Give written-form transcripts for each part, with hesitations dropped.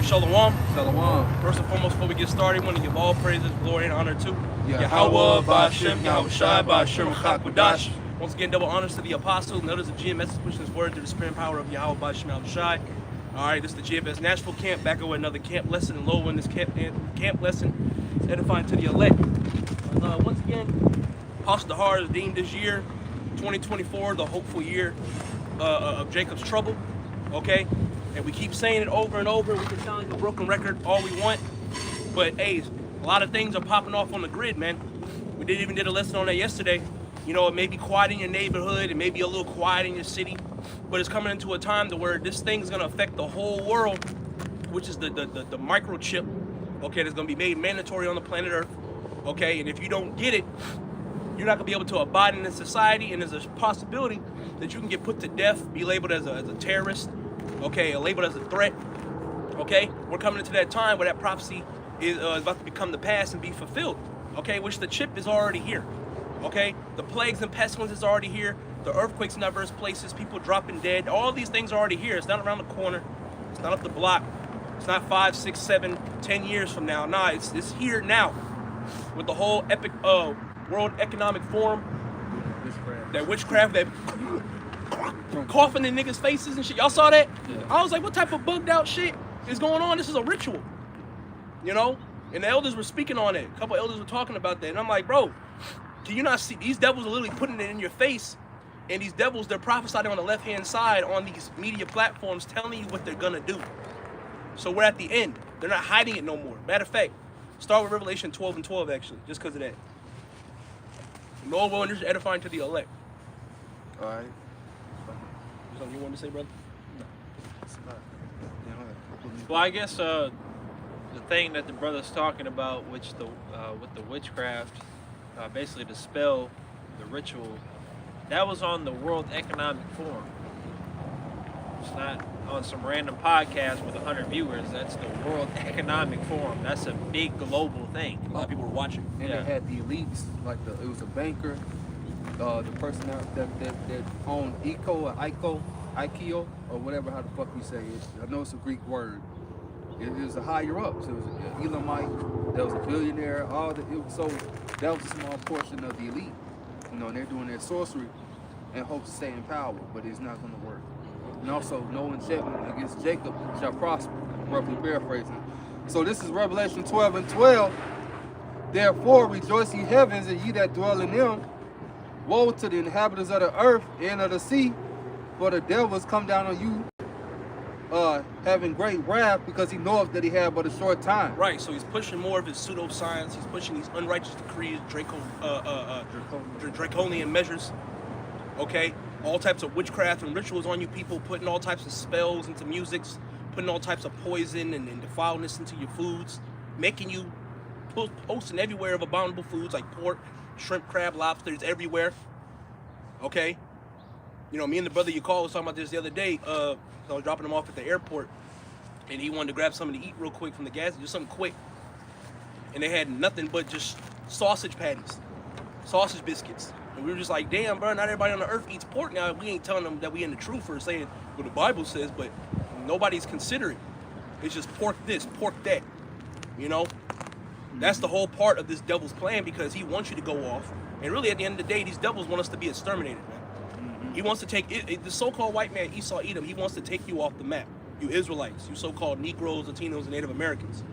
Shalom. Shalom. First and foremost, before we get started, I want to give all praises, glory, and honor to Yahweh, Ba'Shem, Yahweh Shai, Ba'Shem, Chakwadash. Once again, double honors to the apostles and others of GMS is pushing his word through the spirit and power of Yahweh, Ba'Shem, Yahweh Shai. All right, this is the GMS Nashville camp, back with another camp lesson, and low in this camp lesson is edifying to the elect. Once again, Apostle Dahar is deemed this year, 2024, the hopeful year of Jacob's trouble, okay? And we keep saying it over and over. We can sound like a broken record all we want. But, hey, a lot of things are popping off on the grid, man. We did a lesson on that yesterday. You know, it may be quiet in your neighborhood. It may be a little quiet in your city. But it's coming into a time to where this thing is going to affect the whole world, which is the microchip, okay, that's going to be made mandatory on the planet Earth, okay? And if you don't get it, you're not going to be able to abide in this society. And there's a possibility that you can get put to death, be labeled as a terrorist, okay, labeled as a threat, okay? We're coming into that time where that prophecy is about to become the past and be fulfilled, okay? Which the chip is already here, okay? The plagues and pestilence is already here. The earthquakes in diverse places, people dropping dead. All these things are already here. It's not around the corner. It's not up the block. It's not 5, 6, 7, 10 years from now. Nah, it's here now with the whole epic World Economic Forum. That witchcraft, that coughing in niggas' faces and shit. Y'all saw that? Yeah. I was like, what type of bugged out shit is going on? This is a ritual, you know? And the elders were speaking on it. A couple elders were talking about that. And I'm like, bro, can you not see? These devils are literally putting it in your face. And these devils, they're prophesying on the left-hand side on these media platforms telling you what they're going to do. So we're at the end. They're not hiding it no more. Matter of fact, start with Revelation 12 and 12, actually, just because of that. No one is edifying to the elect. All right. Something you want to say, brother? No. Well, I guess the thing that the brother's talking about, which with the witchcraft, basically the spell, the ritual, that was on the World Economic Forum. It's not on some random podcast with 100 viewers. That's the World Economic Forum. That's a big global thing. A lot of people were watching. And they had the elites, like it was a banker, the person that owned Ikeo, or whatever how the fuck you say it. I know it's a Greek word. It was a higher up. So it was an Elamite. There was a billionaire. So that was a small portion of the elite. You know, and they're doing their sorcery and hope to stay in power, but it's not going to work. And also, no enchantment against Jacob shall prosper. Roughly paraphrasing. So this is Revelation 12 and 12. Therefore, rejoice ye heavens, and ye that dwell in them. Woe to the inhabitants of the earth and of the sea, for the devil has come down on you, having great wrath, because he knoweth that he had but a short time. Right, so he's pushing more of his pseudoscience. He's pushing these unrighteous decrees, draconian measures, okay? All types of witchcraft and rituals on you people, putting all types of spells into musics, putting all types of poison and defileness into your foods, making you posting everywhere of abominable foods like pork, shrimp, crab, lobsters everywhere, okay? You know, me and the brother you called was talking about this the other day. I was dropping him off at the airport, and he wanted to grab something to eat real quick from the gas, just something quick. And they had nothing but just sausage patties, sausage biscuits. And we were just like, damn, bro, not everybody on the earth eats pork now. We ain't telling them that we in the truth for saying what the Bible says, but nobody's considering. It's just pork this, pork that, you know? That's the whole part of this devil's plan, because he wants you to go off. And really, at the end of the day, these devils want us to be exterminated, man. He wants to take the so-called white man, Esau Edom, he wants to take you off the map. You Israelites, you so-called Negroes, Latinos, and Native Americans.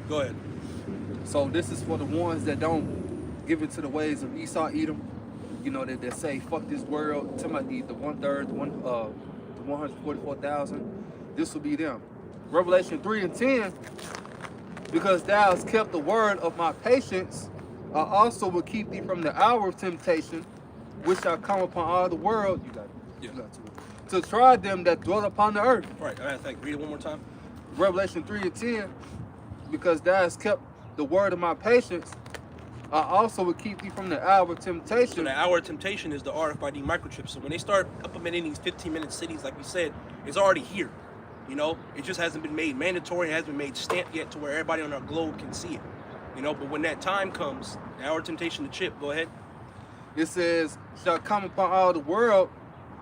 Go ahead. So this is for the ones that don't give it to the ways of Esau Edom. You know, that say, fuck this world. Talking about the 1/3, the 144,000. This will be them. Revelation 3 and 10. Because thou hast kept the word of my patience, I also will keep thee from the hour of temptation, which shall come upon all the world. You got it. Yeah. You got to try them that dwell upon the earth. Right, I think, read it one more time. Revelation 3 and 10. Because thou hast kept the word of my patience, I also will keep thee from the hour of temptation. So the hour of temptation is the RFID microchip. So when they start implementing these 15-minute cities, like we said, it's already here. You know, it just hasn't been made mandatory, it hasn't been made stamped yet to where everybody on our globe can see it. You know, but when that time comes, the hour of temptation, the chip, go ahead. It says, shall come upon all the world,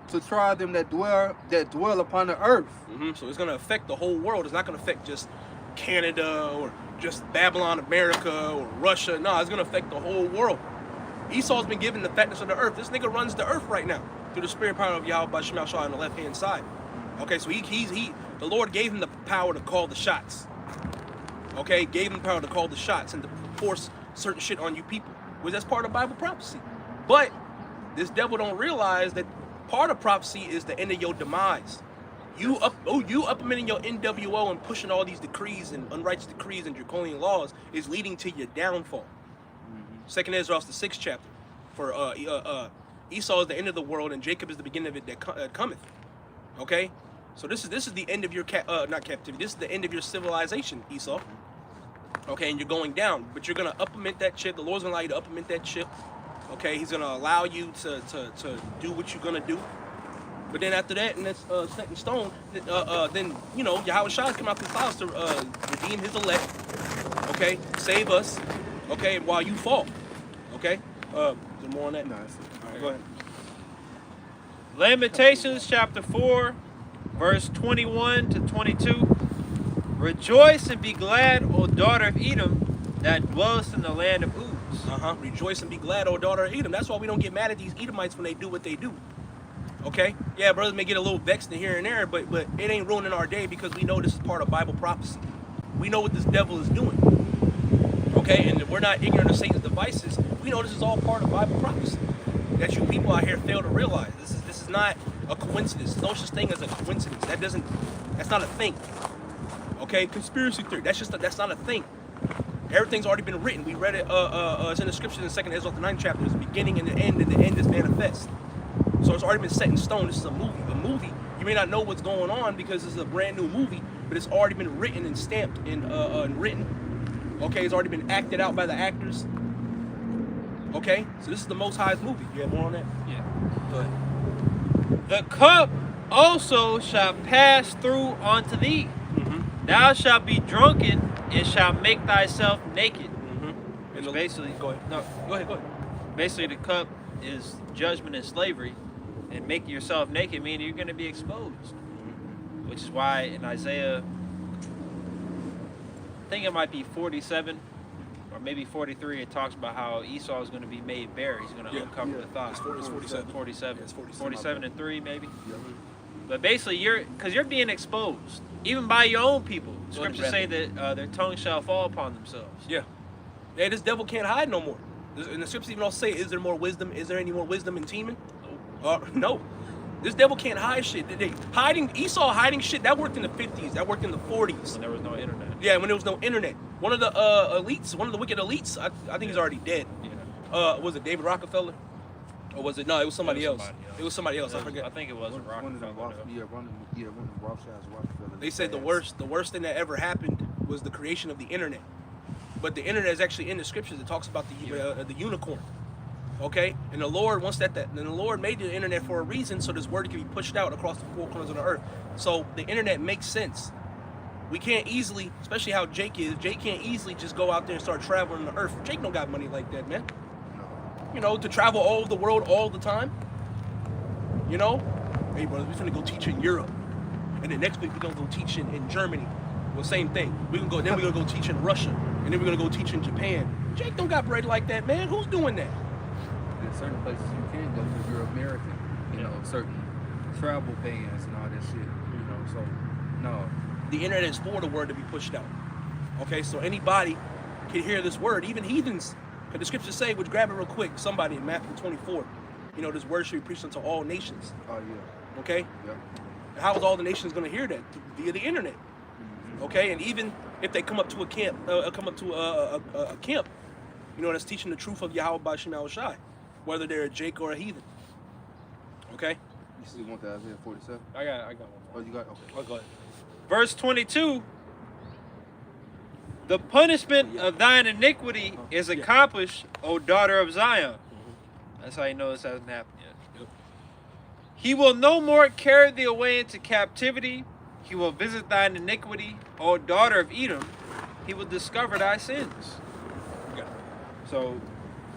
to try them that dwell upon the earth. So it's going to affect the whole world. It's not going to affect just Canada or just Babylon, America, or Russia. No, it's going to affect the whole world. Esau's been given the fatness of the earth. This nigga runs the earth right now through the spirit power of Yahweh by Shema Shah on the left-hand side. Okay, so the Lord gave him the power to call the shots. Okay, gave him the power to call the shots and to force certain shit on you people. Well, that's part of Bible prophecy. But this devil don't realize that part of prophecy is the end of your demise. You implementing your NWO and pushing all these decrees and unrighteous decrees and draconian laws is leading to your downfall. Second Ezra, the 6th chapter. For Esau is the end of the world and Jacob is the beginning of it that cometh. Okay, so this is the end of your not captivity. This is the end of your civilization, Esau. Okay, and you're going down, but you're gonna implement that chip. The Lord's gonna allow you to implement that chip. Okay, He's gonna allow you to do what you're gonna do. But then after that, and that's set in stone, then, you know, Yahweh Shai come out the clouds to redeem his elect, okay, save us, okay, while you fall, okay? Is there more on that? No, All right, go ahead. Lamentations chapter 4, verse 21 to 22. Rejoice and be glad, O daughter of Edom, that dwellest in the land of Uz. Rejoice and be glad, O daughter of Edom. That's why we don't get mad at these Edomites when they do what they do. Okay? Yeah, brothers may get a little vexed here and there, but it ain't ruining our day because we know this is part of Bible prophecy. We know what this devil is doing. Okay? And we're not ignorant of Satan's devices. We know this is all part of Bible prophecy that you people out here fail to realize. This is not a coincidence. There's no such thing as a coincidence. That's not a thing. Okay? Conspiracy theory. That's not a thing. Everything's already been written. We read it. It's in the scriptures in 2nd Ezra, the 9th chapter. There's a beginning and the end is manifest. So it's already been set in stone. This is a movie. A movie, you may not know what's going on because this is a brand new movie, but it's already been written and stamped and written. Okay, it's already been acted out by the actors. Okay, so this is the Most High's movie. You have more on that? Yeah. Go ahead. The cup also shall pass through unto thee. Thou shalt be drunken and shalt make thyself naked. Which basically, go ahead. No, go ahead. Basically, the cup is judgment and slavery, and make yourself naked meaning you're going to be exposed. Which is why in Isaiah, I think it might be 47 or maybe 43, it talks about how Esau is going to be made bare. He's going to uncover the thighs. It's 47. 47. Yeah, it's 47 and 3 maybe. Yeah. But basically, because you're being exposed, even by your own people. Scriptures say that their tongue shall fall upon themselves. Yeah. Yeah, this devil can't hide no more. And the scriptures even don't say, is there more wisdom? Is there any more wisdom in Teman? No. This devil can't hide shit. Esau hiding shit, that worked in the 50s. That worked in the 40s. When there was no internet. Yeah, when there was no internet. One of the elites, one of the wicked elites, I think he's already dead. Yeah. Was it David Rockefeller? Or was it? No, it was somebody else. It was somebody else. I forget. I think it was One of the Rockefeller. Rothschilds. They said the worst thing that ever happened was the creation of the internet. But the internet is actually in the scriptures. It talks about the unicorn. Okay, and the Lord wants that. And the Lord made the internet for a reason, so this word can be pushed out across the four corners of the earth. So the internet makes sense. We can't easily, especially how Jake is. Jake can't easily just go out there and start traveling the earth. Jake don't got money like that, man. You know, to travel all over the world all the time. You know, hey brothers, we're gonna go teach in Europe, and then next week we're gonna go teach in Germany. Well, same thing. Then we're gonna go teach in Russia, and then we're gonna go teach in Japan. Jake don't got bread like that, man. Who's doing that? There's certain places you can't go because you're American. You know, certain travel bans and all that shit. You know, so no. The internet is for the word to be pushed out. Okay, so anybody can hear this word, even heathens. Because the scriptures say, which grab it real quick, somebody in Matthew 24, you know, this word should be preached unto all nations. Oh yeah. Okay? Yeah. How is all the nations going to hear that? Via the internet. Okay, and even if they come up to a camp, a camp, you know, that's teaching the truth of Yahweh by Shema Shai, whether they're a Jake or a heathen. Okay? You still want that Isaiah 47? I got one more. Oh, you got? Okay. Oh, go ahead. Verse 22. The punishment of thine iniquity is accomplished, O daughter of Zion. That's how you know this hasn't happened yet. Yep. He will no more carry thee away into captivity. He will visit thine iniquity, O daughter of Edom. He will discover thy sins. Yeah. So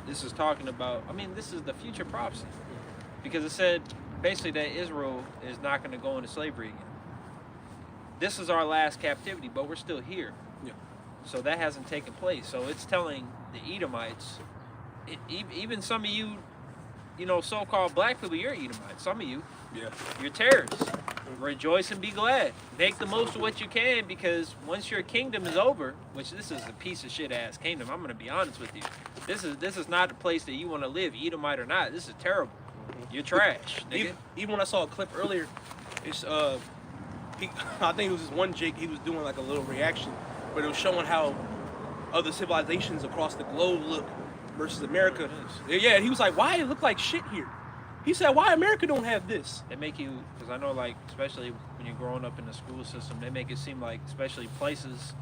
this is talking about, I mean, this is the future prophecy. Because it said basically that Israel is not going to go into slavery again. This is our last captivity, but we're still here. Yeah. So that hasn't taken place. So it's telling the Edomites, even some of you, so-called black people, you're Edomites. Some of you, you're terrorists. Rejoice and be glad. Make the most of what you can, because once your kingdom is over, which this is a piece of shit ass kingdom, I'm gonna be honest with you. This is not the place that you want to live, Edomite or not. This is terrible. You're trash. Even when I saw a clip earlier, it's I think it was this one Jake. He was doing like a little reaction, but it was showing how other civilizations across the globe look versus America. Yeah, he was like, "Why it look like shit here?" He said, "Why America don't have this?" They make you, because I know, like, especially when you're growing up in the school system, they make it seem like, especially places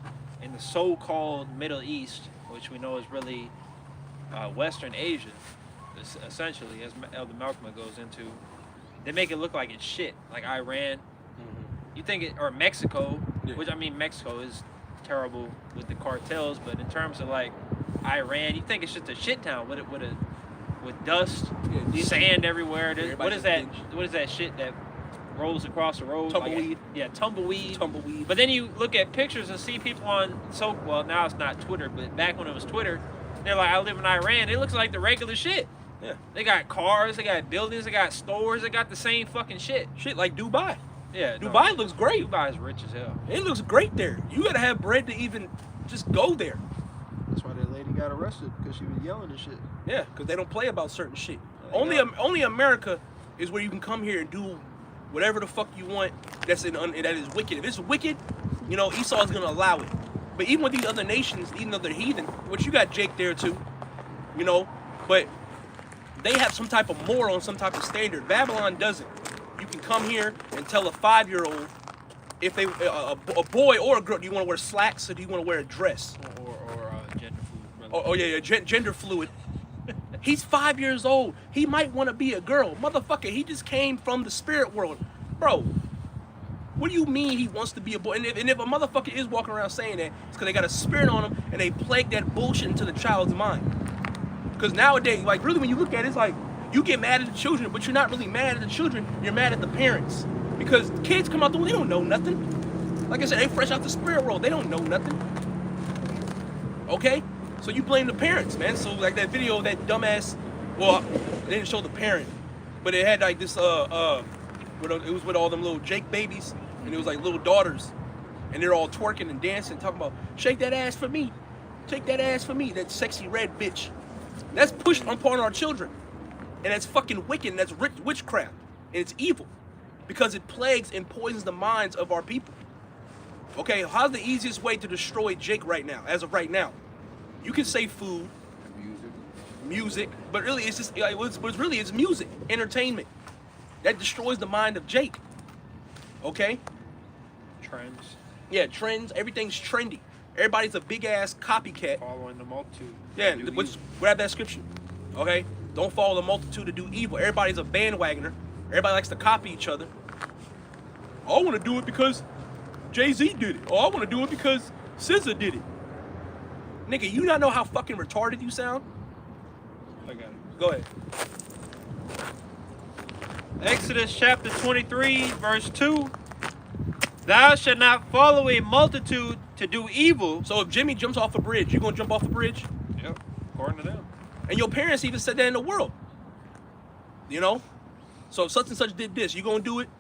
in the so-called Middle East, which we know is really Western Asia, essentially, as Elder Malcolm goes into, they make it look like it's shit, like Iran. You think it, or Mexico, which, I mean, Mexico is terrible with the cartels, but in terms of like Iran, you think it's just a shit town with dust, sand everywhere. What is that? What is that shit that rolls across the road? Tumbleweed. Tumbleweed. But then you look at pictures and see people on well, now it's not Twitter, but back when it was Twitter, they're like, I live in Iran. It looks like the regular shit. Yeah. They got cars, they got buildings, they got stores, they got the same fucking shit. Shit like Dubai. Yeah. Dubai looks great. Dubai's rich as hell. It looks great there. You gotta have bread to even just go there. That's why that lady got arrested, because she was yelling and shit. Yeah, because they don't play about certain shit. Only America is where you can come here and do whatever the fuck you want. That is wicked. If it's wicked, Esau's gonna allow it. But even with these other nations, even though they're heathen, which you got Jake there too, but they have some type of moral and some type of standard. Babylon doesn't. You can come here and tell a 5-year-old if they a boy or a girl, do you want to wear slacks or do you want to wear a dress? Or gender fluid. Oh yeah, gender fluid. He's 5 years old. He might want to be a girl. Motherfucker, he just came from the spirit world. Bro, what do you mean he wants to be a boy? And if a motherfucker is walking around saying that, it's because they got a spirit on him and they plague that bullshit into the child's mind. Because nowadays, like, really, when you look at it, it's like, you get mad at the children, but you're not really mad at the children. You're mad at the parents. Because kids come out the way, they don't know nothing. Like I said, they fresh out the spirit world. They don't know nothing. Okay? So you blame the parents, man. So like that video of that dumbass, well, they didn't show the parent, but it had like this, it was with all them little Jake babies, and it was like little daughters, and they're all twerking and dancing, talking about, shake that ass for me. Shake that ass for me, that sexy red bitch. That's pushed upon our children. And that's fucking wicked, and that's witchcraft. And it's evil. Because it plagues and poisons the minds of our people. Okay, how's the easiest way to destroy Jake right now, as of right now? You can say food, music, but really it's just, it's music, entertainment. That destroys the mind of Jake. Okay? Trends. Yeah, trends, everything's trendy. Everybody's a big ass copycat. Following the multitude. Yeah, grab that scripture. Okay? Don't follow the multitude to do evil. Everybody's a bandwagoner. Everybody likes to copy each other. I want to do it because Jay-Z did it. Or I want to do it because SZA did it. Nigga, you not know how fucking retarded you sound? I got it. Go ahead. Exodus chapter 23, verse 2. Thou shalt not follow a multitude to do evil. So if Jimmy jumps off a bridge, you gonna jump off a bridge? Yep, according to them. And your parents even said that in the world. So if such and such did this, you gonna do it?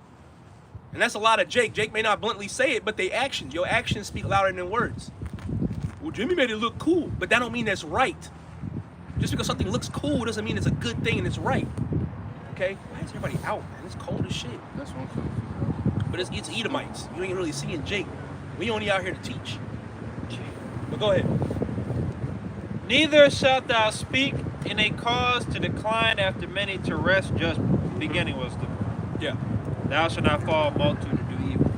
And that's a lot of Jake. Jake may not bluntly say it, but your actions speak louder than words. Well, Jimmy made it look cool, but that don't mean that's right. Just because something looks cool doesn't mean it's a good thing and it's right. Okay? Why is everybody out, man? It's cold as shit. That's what I'm saying. But it's Edomites. You ain't really seeing Jake. We only out here to teach. But go ahead. Neither shalt thou speak in a cause to decline after many to wrest judgment. Beginning was the Yeah. thou shalt not follow a multitude to do evil.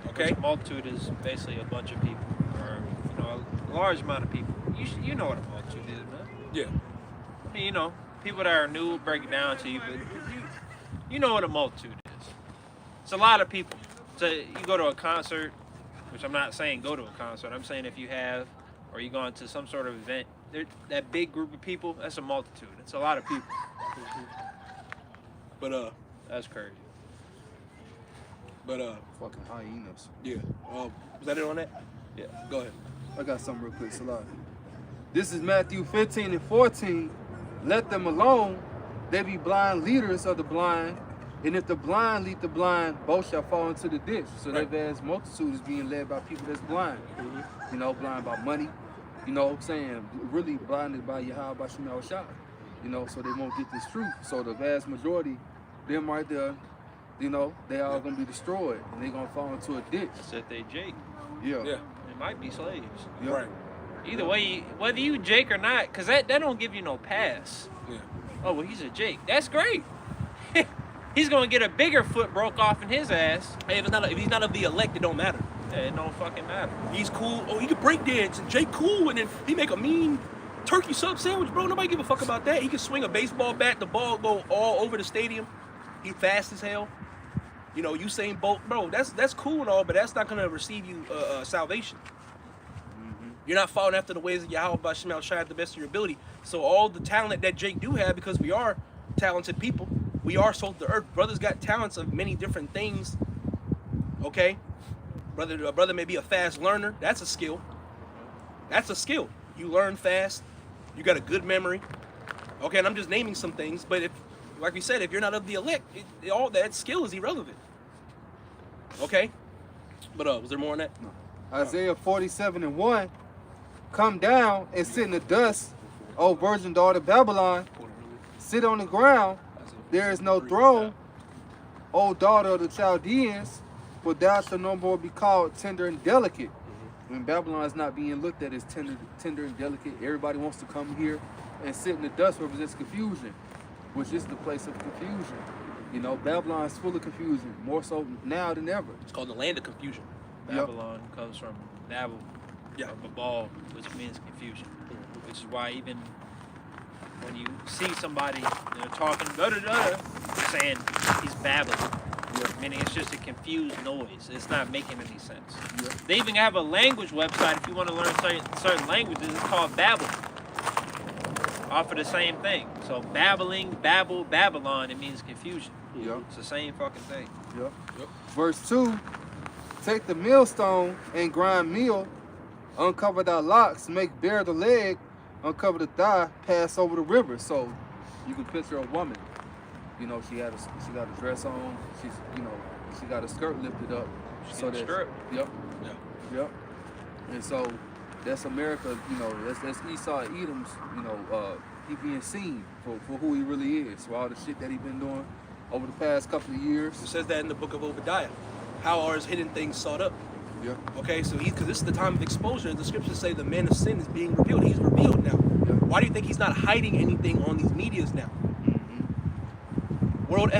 Okay. Which multitude is basically a bunch of people, or a large amount of people. You know what a multitude is, man. Yeah. I mean, people that are new break it down to you, but you know what a multitude is. It's a lot of people. So you go to a concert, which I'm not saying go to a concert. I'm saying if you have, or you go into some sort of event, that big group of people, that's a multitude. It's a lot of people. But That's crazy. Fucking hyenas. yeah. Was that it on that? Yeah. Go ahead. I got something real quick, Salah. This is Matthew 15 and 14. Let them alone. They be blind leaders of the blind. And if the blind lead the blind, both shall fall into the ditch. So Right. that vast multitude is being led by people that's blind. Mm-hmm. You know, blind by money. You know what I'm saying? Really blinded by Yahweh Bashim Shah. You know, so they won't get this truth. So the vast majority, them right there, you know, they all gonna be destroyed. And they gonna fall into a ditch. Except they Jake. Yeah. Yeah. They might be slaves. Yeah. Right. Either way, whether you Jake or not, because that don't give you no pass. Yeah. Oh, well, he's a Jake. That's great. He's going to get a bigger foot broke off in his ass. Hey, if he's not of the elect, it don't matter. Yeah, it don't fucking matter. He's cool. Oh, he can break dance and Jake cool, and then he make a mean turkey sub sandwich, bro. Nobody give a fuck about that. He can swing a baseball bat, the ball go all over the stadium. He fast as hell. You know, Usain Bolt, bro. That's cool and all, but that's not gonna receive you salvation. You're not following after the ways of Yahweh Bashim Shai at the best of your ability. So all the talent that Jake do have, because we are talented people, we are salt of the earth. Brothers got talents of many different things. Okay, a brother may be a fast learner. That's a skill. That's a skill. You learn fast. You got a good memory. Okay, and I'm just naming some things. But if, like we said, if you're not of the elect, all that skill is irrelevant. Okay, but was there more on that? No. Isaiah 47 and 1. Come down and sit in the dust, O virgin daughter Babylon. Sit on the ground. There is no throne, O daughter of the Chaldeans, for thou shalt no more be called tender and delicate. When Babylon is not being looked at as tender and delicate, everybody wants to come here and sit in the dust represents confusion, which is the place of confusion. You know, Babylon is full of confusion, more so now than ever. It's called the land of confusion. Babylon comes from Babel, Yeah. from Babal, which means confusion. Which is why even when you see somebody, they're talking saying he's babbling. Meaning it's just a confused noise. It's not making any sense. Yeah. They even have a language website if you want to learn certain languages. It's called Babel. Off of the same thing. So babbling, babble, Babylon, it means confusion. Yep. It's the same fucking thing. Yep. Yep. Verse 2. Take the millstone and grind meal, uncover thy locks, make bare the leg, uncover the thigh, pass over the river. So you can picture a woman. You know, she got a dress on. She's, you know, she got a skirt lifted up. She so got a that, strip. Yep. Yeah. Yep. And so that's America. You know, that's Esau Edom's. You know, he being seen for who he really is. For all the shit that he been doing over the past couple of years. It says that in the book of Obadiah. How are his hidden things sought up? Yeah. Okay, so because this is the time of exposure. The scriptures say the man of sin is being revealed. He's revealed now. Yeah. Why do you think he's not hiding anything on these medias now? World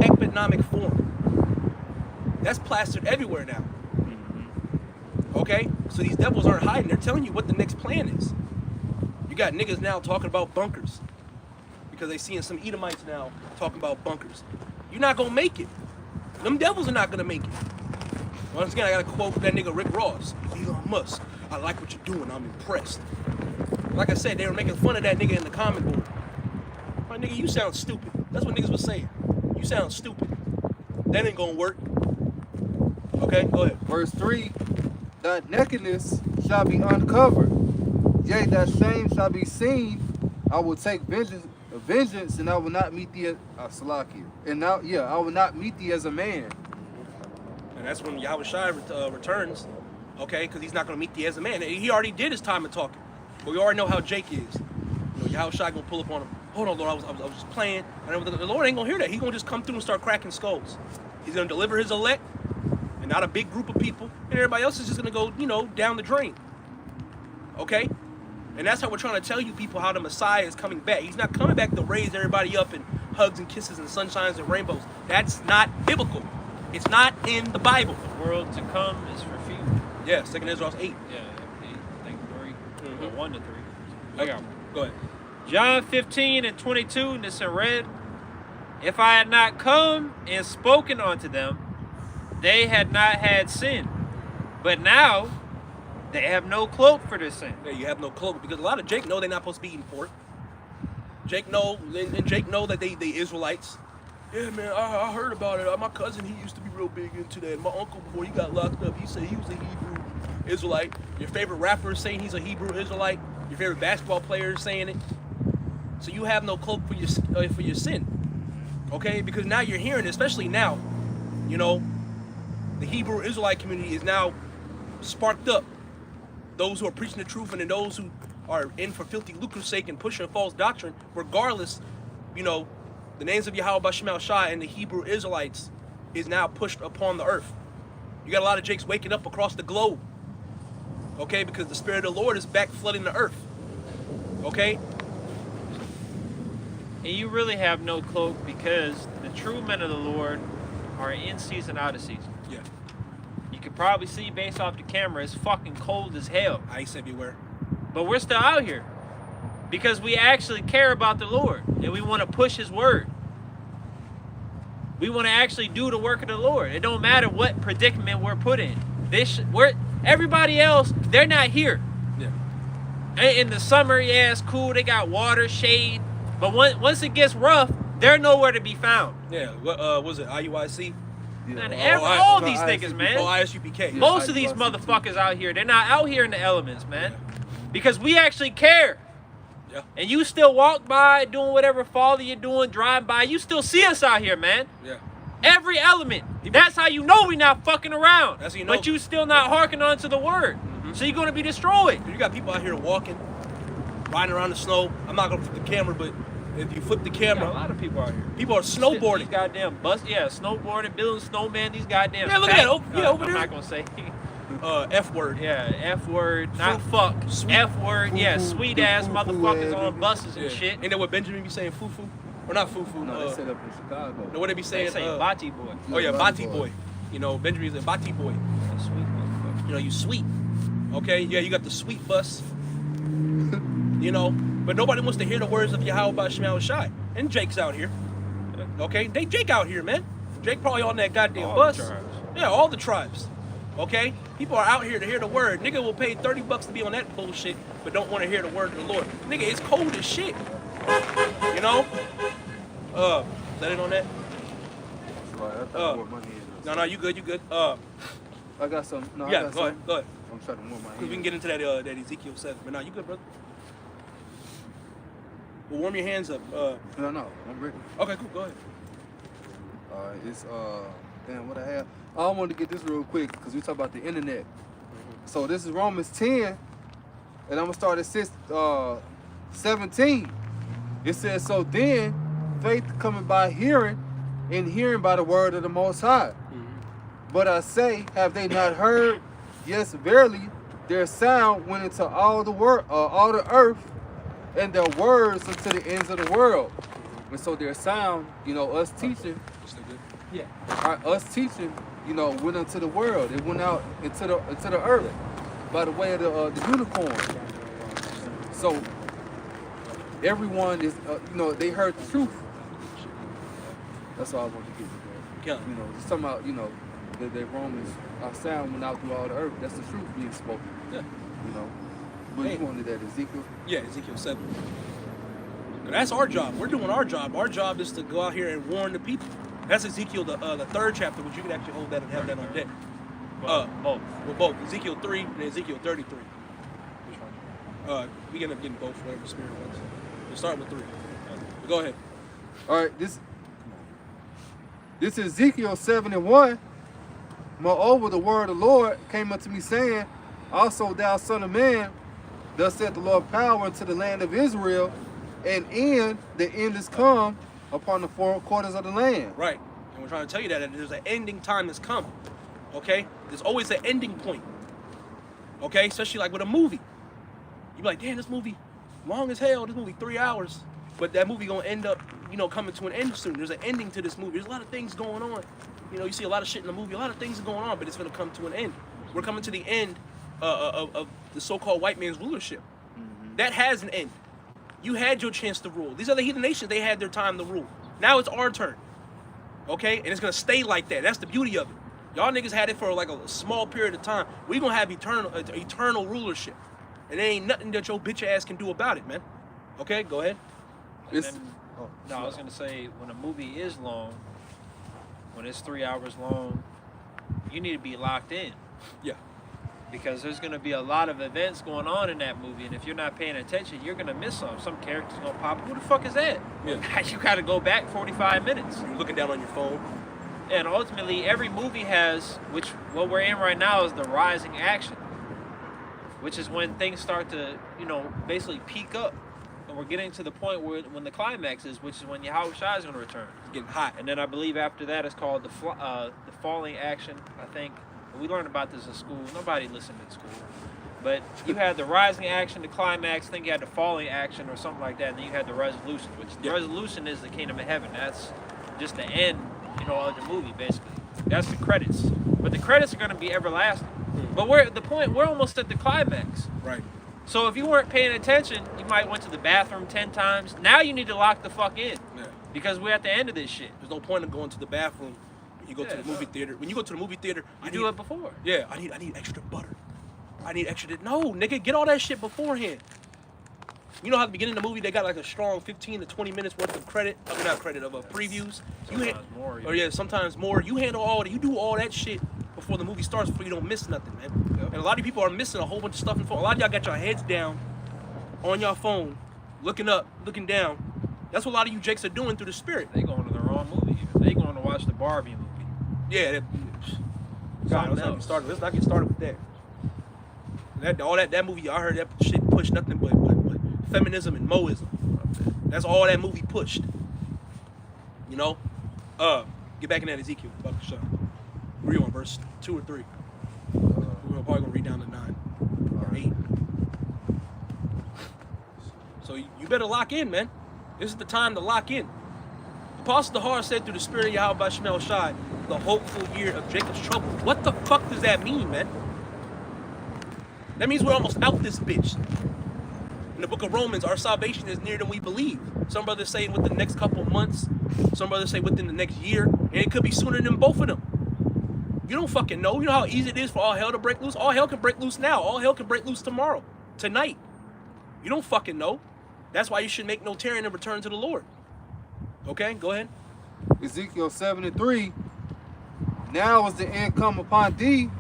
Economic Forum. That's plastered everywhere now. Okay, so these devils aren't hiding. They're telling you what the next plan is. You got niggas now talking about bunkers because they seeing some Edomites now talking about bunkers. You're not gonna make it. Them devils are not gonna make it. Once again, I gotta quote that nigga Rick Ross. Elon Musk, I like what you're doing. I'm impressed. Like I said, they were making fun of that nigga in the comment board. My nigga, you sound stupid. That's what niggas was saying. You sound stupid. That ain't gonna work. Okay, go ahead. Verse 3, thy nakedness shall be uncovered, yea, that shame shall be seen. I will take vengeance, and I will not meet thee Salakia. And now, I will not meet thee as a man. And that's when Yahweh Shai returns, okay, because he's not going to meet thee as a man. He already did his time of talking. But we already know how Jake is. You know, Yahweh Shai going to pull up on him. Hold on, Lord, I was just playing. And the Lord ain't going to hear that. He's going to just come through and start cracking skulls. He's going to deliver his elect, and not a big group of people. And everybody else is just going to go, you know, down the drain. Okay? And that's how we're trying to tell you people how the Messiah is coming back. He's not coming back to raise everybody up in hugs and kisses and sunshines and rainbows. That's not biblical. It's not in the Bible. The world to come is for few. Yeah, 2 Ezra 8. Yeah, I think 3. Mhm. Or 1 to 3. I got one. Go ahead. John 15 and 22, and it's in red. If I had not come and spoken unto them, they had not had sin. But now they have no cloak for their sin. Yeah, you have no cloak because a lot of Jake know they're not supposed to be eating pork. Jake know, and Jake know that they Israelites. Yeah, man, I heard about it. My cousin, he used to be real big into that. My uncle, before he got locked up, he said he was a Hebrew Israelite. Your favorite rapper is saying he's a Hebrew Israelite. Your favorite basketball player is saying it. So you have no cloak for your sin, okay? Because now you're hearing, especially now, you know, the Hebrew Israelite community is now sparked up. Those who are preaching the truth and then those who are in for filthy lucre's sake and pushing false doctrine, regardless, you know, the names of Yahweh B'Shem El Shai and the Hebrew Israelites is now pushed upon the earth. You got a lot of Jakes waking up across the globe, okay? Because the Spirit of the Lord is back flooding the earth, okay? And you really have no cloak because the true men of the Lord are in season, out of season. Yeah. You can probably see based off the camera, it's fucking cold as hell. Ice everywhere. But we're still out here because we actually care about the Lord and we want to push His word. We want to actually do the work of the Lord. It don't matter what predicament we're put in. Everybody else, they're not here. Yeah. In the summer, yeah, it's cool. They got water, shade. But once it gets rough, they're nowhere to be found. Yeah. What was it? IUIC? And Yeah. all these niggas, man. Oh, ISUPK. Yeah. Most of these IUIC too. motherfuckers out here, they're not out here in the elements, man. Yeah. Because we actually care. Yeah. And you still walk by doing whatever folly you're doing, drive by. You still see us out here, man. Yeah. Every element. That's how you know we not fucking around. That's how you know. But you still not hearkening on to the word. Mm-hmm. So you're going to be destroyed. You got people out here walking, riding around the snow. I'm not gonna flip the camera, but if you flip the You got a camera, lot of people out here. people are These snowboarding. goddamn snowboarding, building snowman, these goddamn Yeah, look at fat- that. Oh, yeah, over I'm there. not going to say. F word. Yeah, F word, not Foo- fuck. sweet- F word, yeah, foo- sweet foo- ass foo- motherfuckers foo- on buses and Yeah. shit. Ain't that what Benjamin be saying? Foo foo, or not foo foo? No, they set up in Chicago. no, what they be They saying? say Bati boy. Oh yeah, Bati Bati boy. boy. You know, Benjamin's a Bati boy. Yeah, sweet motherfucker. You know, you sweet. Okay, yeah, you got the sweet bus. You know, but nobody wants to hear the words of Yahweh B'Shem El Shai. And Jake's out here. Okay, Jake out here, man. Jake probably on that goddamn All bus. the tribes. Yeah, all the tribes. Okay, people are out here to hear the word. Nigga will pay $30 to be on that bullshit, but don't want to hear the word of the Lord. Nigga, it's cold as shit. You know? Is that it on that? Right, I thought what money is. No, you good, you good. I got some. No, I Yeah, got go ahead, some. go ahead. I'm trying to warm my Because we can hands. get into that Ezekiel 7. But no, you good, brother. Well, warm your hands up. No, I'm ready. Okay, cool, go ahead. It's damn what I have. I wanted to get this real quick because we talk about the internet. So this is Romans 10, and I'm gonna start at 17. It says, so then faith coming by hearing, and hearing by the word of the Most High. But I say, have they not heard? Yes, verily, their sound went into all the earth, and their words unto the ends of the world. And so their sound, you know, us teaching, Still good? Yeah. us teaching, you know, went into the world. It went out into the earth by the way of the unicorn. So everyone is, you know, they heard the truth. That's all I want to get. Yeah. You know, just talking about, you know, the Romans, our sound went out through all the earth. That's the truth being spoken. Yeah. You know, but Hey. you wanted that Ezekiel. Yeah, Ezekiel 7. And that's our job. We're doing our job. Our job is to go out here and warn the people. That's Ezekiel, the 3rd chapter, which you can actually hold that and have that on deck. Both. Well, both. Ezekiel 3 and Ezekiel 33. We end up getting both, whatever the Spirit wants. We'll start with 3. But go ahead. All right, this is Ezekiel 7:1. Moreover, the word of the Lord came unto me, saying, also thou son of man, thus saith the Lord power unto the land of Israel, and the end is come upon the 4 quarters of the land. Right. And we're trying to tell you that there's an ending time that's come. Okay? There's always an ending point. Okay? Especially like with a movie. You be like, damn, this movie long as hell. This movie 3 hours. But that movie gonna end up, you know, coming to an end soon. There's an ending to this movie. There's a lot of things going on. You know, you see a lot of shit in the movie. A lot of things are going on, but it's gonna come to an end. We're coming to the end of the so-called white man's rulership. That has an end. You had your chance to rule. These other heathen nations, they had their time to rule. Now it's our turn. Okay? And it's gonna stay like that. That's the beauty of it. Y'all niggas had it for like a small period of time. We gonna have eternal rulership. And there ain't nothing that your bitch ass can do about it, man. Okay, go ahead. And It's- then, Oh, no, I was gonna say when a movie is long, when it's 3 hours long, you need to be locked in. Yeah. Because there's gonna be a lot of events going on in that movie, and if you're not paying attention, you're gonna miss some. Some character's gonna pop. Who the fuck is that? Yeah. You gotta go back 45 minutes. You're looking down on your phone. And ultimately, every movie has, which what we're in right now is the rising action, which is when things start to, basically peak up. And we're getting to the point where when the climax is, which is when Yahweh Shai is going to return. It's getting hot. And then I believe after that it's called the falling action, I think. We learned about this in school. Nobody listened in school. But you had the rising action, the climax, then you had the falling action or something like that, and then you had the resolution, which the resolution is the kingdom of heaven. That's just the end, of the movie, basically. That's the credits. But the credits are going to be everlasting. But we're almost at the climax. Right. So if you weren't paying attention, you might went to the bathroom 10 times. Now you need to lock the fuck in. Yeah. Because we're at the end of this shit. There's no point in going to the bathroom when you go to the movie theater. When you go to the movie theater, You do it before. Yeah, I need extra butter. I need extra. No, nigga, get all that shit beforehand. You know how at the beginning of the movie they got like a strong 15 to 20 minutes worth of credit. I mean, not credit of previews. Sometimes more. Or yeah, sometimes more. You handle all that. You do all that shit before the movie starts, before you don't miss nothing, man. Yep. And a lot of people are missing a whole bunch of stuff. A lot of y'all got your heads down on your phone, looking up, looking down. That's what a lot of you jakes are doing through the spirit. They going to the wrong movie. They going to watch the Barbie movie. Yeah. God, let's not get started. Let's not get started with that. That movie, I heard that shit pushed nothing but feminism and moism. That's all that movie pushed. Get back in that Ezekiel. Fuck the show. Were you on verse 2 or 3? We're probably gonna read down to 9 or 8. So you better lock in, man. This is the time to lock in. Apostle Dahar said through the spirit of Yahweh by Shemel Shai, the hopeful year of Jacob's trouble. What the fuck does that mean, man? That means we're almost out this bitch. In the book of Romans, our salvation is nearer than we believe. Some brothers say within the next couple of months. Some brothers say within the next year. And it could be sooner than both of them. You don't fucking know. You know how easy it is for all hell to break loose? All hell can break loose now. All hell can break loose tomorrow. Tonight. You don't fucking know. That's why you should make no tarrying and return to the Lord. Okay, go ahead. Ezekiel 7:3. Now is the end come upon thee,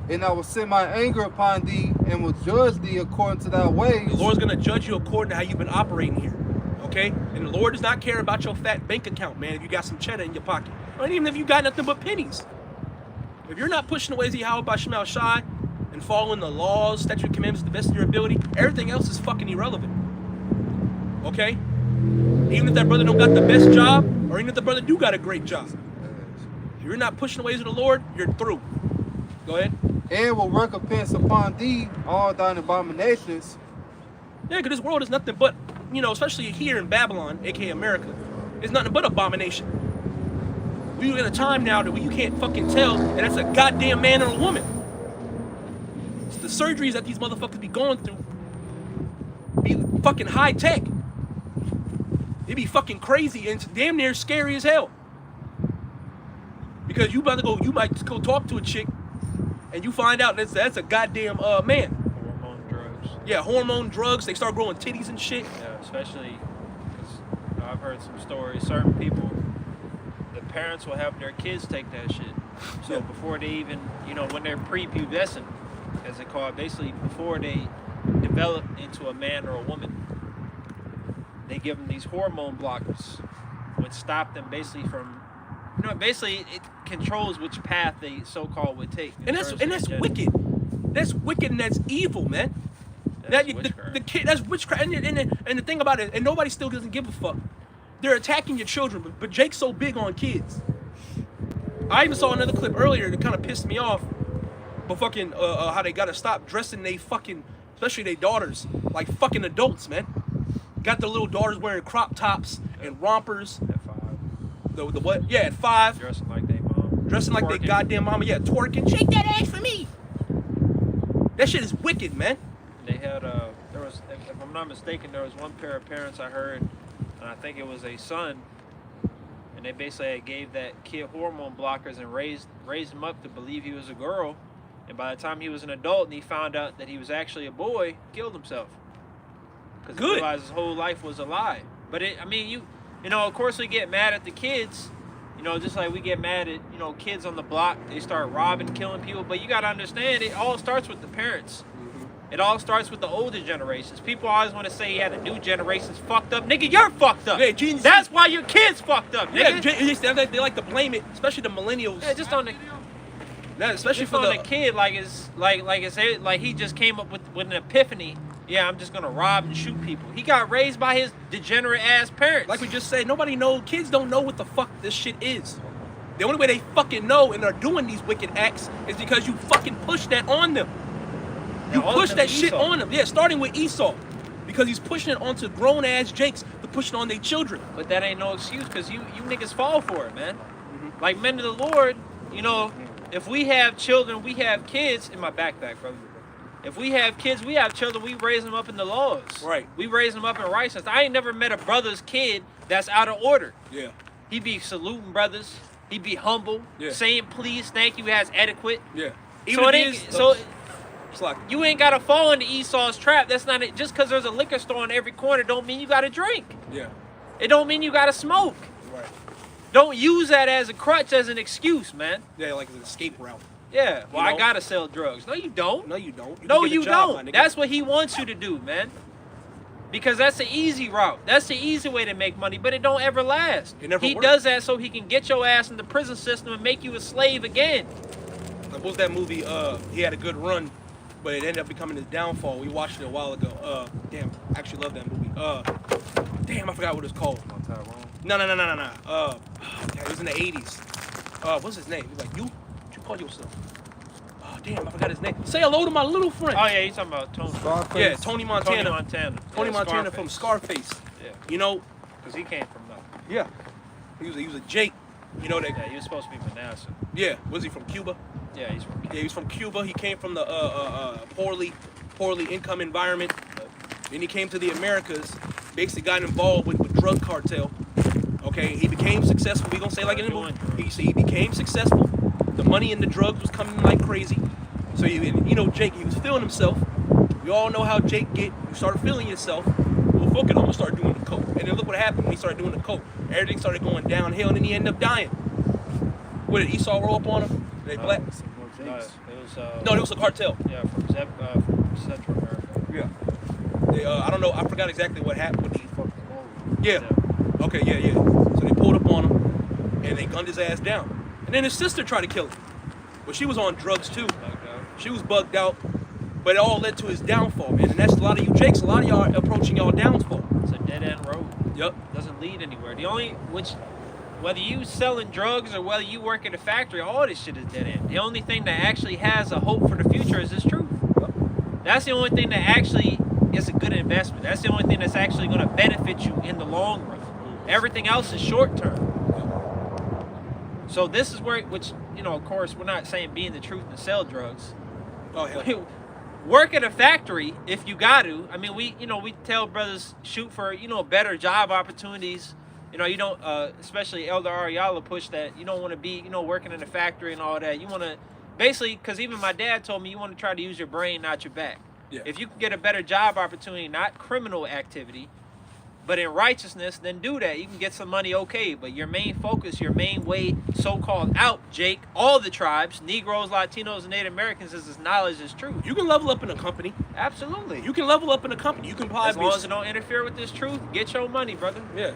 and I will send my anger upon thee, and will judge thee according to thy ways. The Lord's going to judge you according to how you've been operating here. Okay? And the Lord does not care about your fat bank account, man, if you got some cheddar in your pocket. Or even if you got nothing but pennies. If you're not pushing the ways of Yahweh by Shemel Shai and following the laws, statute, commandments to the best of your ability, everything else is fucking irrelevant. Okay? Even if that brother don't got the best job, or even if the brother do got a great job. If you're not pushing the ways of the Lord, you're through. Go ahead. And will recompense upon thee all thine abominations. Yeah, because this world is nothing but, especially here in Babylon, aka America, it's nothing but abomination. We're in a time now that you can't fucking tell, and that's a goddamn man or a woman. It's the surgeries that these motherfuckers be going through be fucking high tech. They be fucking crazy and it's damn near scary as hell. Because you might go talk to a chick and you find out that's a goddamn man. Hormone drugs. Yeah, hormone drugs. They start growing titties and shit. Yeah, especially because I've heard some stories. Certain people, the parents will have their kids take that shit. So Yeah. before they even, when they're prepubescent, as they call it, basically before they develop into a man or a woman, they give them these hormone blockers, which stop them basically from, basically it controls which path they so-called would take. And that's wicked. That's wicked and that's evil, man. That's The kid, that's witchcraft. And the thing about it, and nobody still doesn't give a fuck. They're attacking your children, but Jake's so big on kids. I even saw another clip earlier that kind of pissed me off. But fucking how they gotta stop dressing they fucking, especially their daughters, like fucking adults, man. Got their little daughters wearing crop tops and rompers. At 5. The what? Yeah, at 5. Dressing like they mom. Dressing like they Twerking. goddamn mama. Yeah, twerking. Shake that ass for me. That shit is wicked, man. They had there was, if I'm not mistaken, there was one pair of parents I heard, and I think it was a son, and they basically gave that kid hormone blockers and raised him up to believe he was a girl, and by the time he was an adult and he found out that he was actually a boy, killed himself. Because he Good. realized his whole life was a lie. But I mean, you know, of course we get mad at the kids. You know, just like we get mad at, you know, kids on the block. They start robbing, killing people. But you got to understand, it all starts with the parents. It all starts with the older generations. People always want to say, yeah, the new generation's fucked up. Nigga, you're fucked up. Yeah, That's why your kids fucked up, nigga. Yeah, they like to blame it, especially the millennials. Yeah, just on the... Yeah, especially Just for on the kid, like he just came up with an epiphany. Yeah, I'm just gonna rob and shoot people. He got raised by his degenerate ass parents. Like we just said, nobody knows. Kids don't know what the fuck this shit is. The only way they fucking know and are doing these wicked acts is because you fucking push that on them. You push that shit on them. Yeah, starting with Esau. Because he's pushing it onto grown ass Jakes to push it on their children. But that ain't no excuse, because you niggas fall for it, man. Like men of the Lord, you know, if we have children, we have kids in my backpack, brother. If we have kids, we have children, we raise them up in the laws. Right. We raise them up in righteousness. I ain't never met a brother's kid that's out of order. Yeah. He be saluting brothers. He be humble. Yeah. Saying please, thank you, has etiquette. Yeah. So it ain't, so it's like, you ain't gotta fall into Esau's trap. That's not it. Just because there's a liquor store on every corner don't mean you gotta drink. yeah. It don't mean you gotta smoke. Right. Don't use that as a crutch, as an excuse, man. Yeah, like an escape route. Yeah, well, You know? I gotta sell drugs. No, you don't. No, you don't. No, can get a you job, my don't. nigga. That's what he wants you to do, man. Because that's the easy route. That's the easy way to make money, but it don't ever last. It never He works. does that so he can get your ass in the prison system and make you a slave again. Like, what was that movie? He had a good run, but it ended up becoming his downfall. We watched it a while ago. Damn, I actually love that movie. Damn, I forgot what it's called. No. It was in the 80s. What's his name? He was like, you call yourself? Oh, damn, I forgot his name. Say hello to my little friend. Oh, yeah, you talking about Tony. Scarface. Yeah, Tony Montana. Tony Montana. Tony Yeah, Montana from Scarface. Yeah, You know, because he came from nothing. yeah. He was a Jake. You know that. Yeah, he was supposed to be Manasseh. Yeah. Was he from Cuba? Yeah, he's from Yeah, he was from Cuba. He came from the poorly income environment. Then he came to the Americas. Basically got involved with drug cartel. Okay, he became successful. We gonna say like in the movie. He became successful. The money and the drugs was coming like crazy. So you know Jake, he was feeling himself. We all know how Jake get. You start feeling yourself. Well, fuck it, I'm gonna start doing the coke. And then look what happened when he started doing the coke. Everything started going downhill, and then he ended up dying. What did Esau roll up on him? They black? No, it was No, it was a cartel. yeah, from Central America. Yeah. They, I don't know. I forgot exactly what happened. Yeah. Okay. Yeah. So they pulled up on him, and they gunned his ass down. And then his sister tried to kill him. Well, she was on drugs too. She was bugged out. But it all led to his downfall, man. And that's a lot of you Jakes. A lot of y'all are approaching y'all downfall. It's a dead end road. Yep. Doesn't lead anywhere. Whether you selling drugs or whether you work at a factory, all this shit is dead end. The only thing that actually has a hope for the future is this truth. That's the only thing that actually is a good investment. That's the only thing that's actually going to benefit you in the long run. Everything else is short term. So this is where, which, you know, of course, we're not saying be in the truth and sell drugs. Oh, hell. Work at a factory if you got to. I mean, we tell brothers shoot for, better job opportunities. You don't, especially Elder Ariala push that. You don't want to be, working in a factory and all that. You want to, basically, because even my dad told me you want to try to use your brain, not your back. Yeah. If you can get a better job opportunity, not criminal activity, but in righteousness, then do that. You can get some money, okay. But your main focus, your main way, so-called out, Jake, all the tribes, Negroes, Latinos, and Native Americans, is this knowledge is truth. You can level up in a company. Absolutely. You can level up in a company. You can probably as long as it don't interfere with this truth, get your money, brother. Yeah.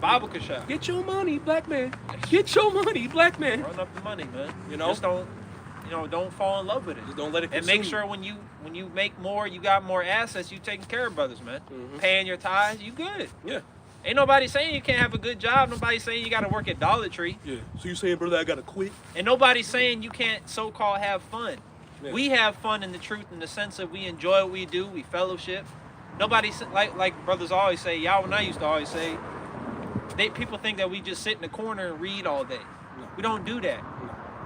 Bible Kasha. Get your money, black man. Get your money, black man. Run up the money, man. Just don't fall in love with it. Just don't let it And consume make sure when you make more, you got more assets, you taking care of brothers, man. Mhm. Paying your tithes, you good. Yeah. Ain't nobody saying you can't have a good job. Nobody's saying you got to work at Dollar Tree. Yeah. So you saying, brother, I gotta quit? And nobody's saying you can't so-called have fun. Yeah. We have fun in the truth, in the sense that we enjoy what we do, we fellowship. Nobody's like brothers always say, y'all and I used to always say, people think that we just sit in the corner and read all day. No. We don't do that.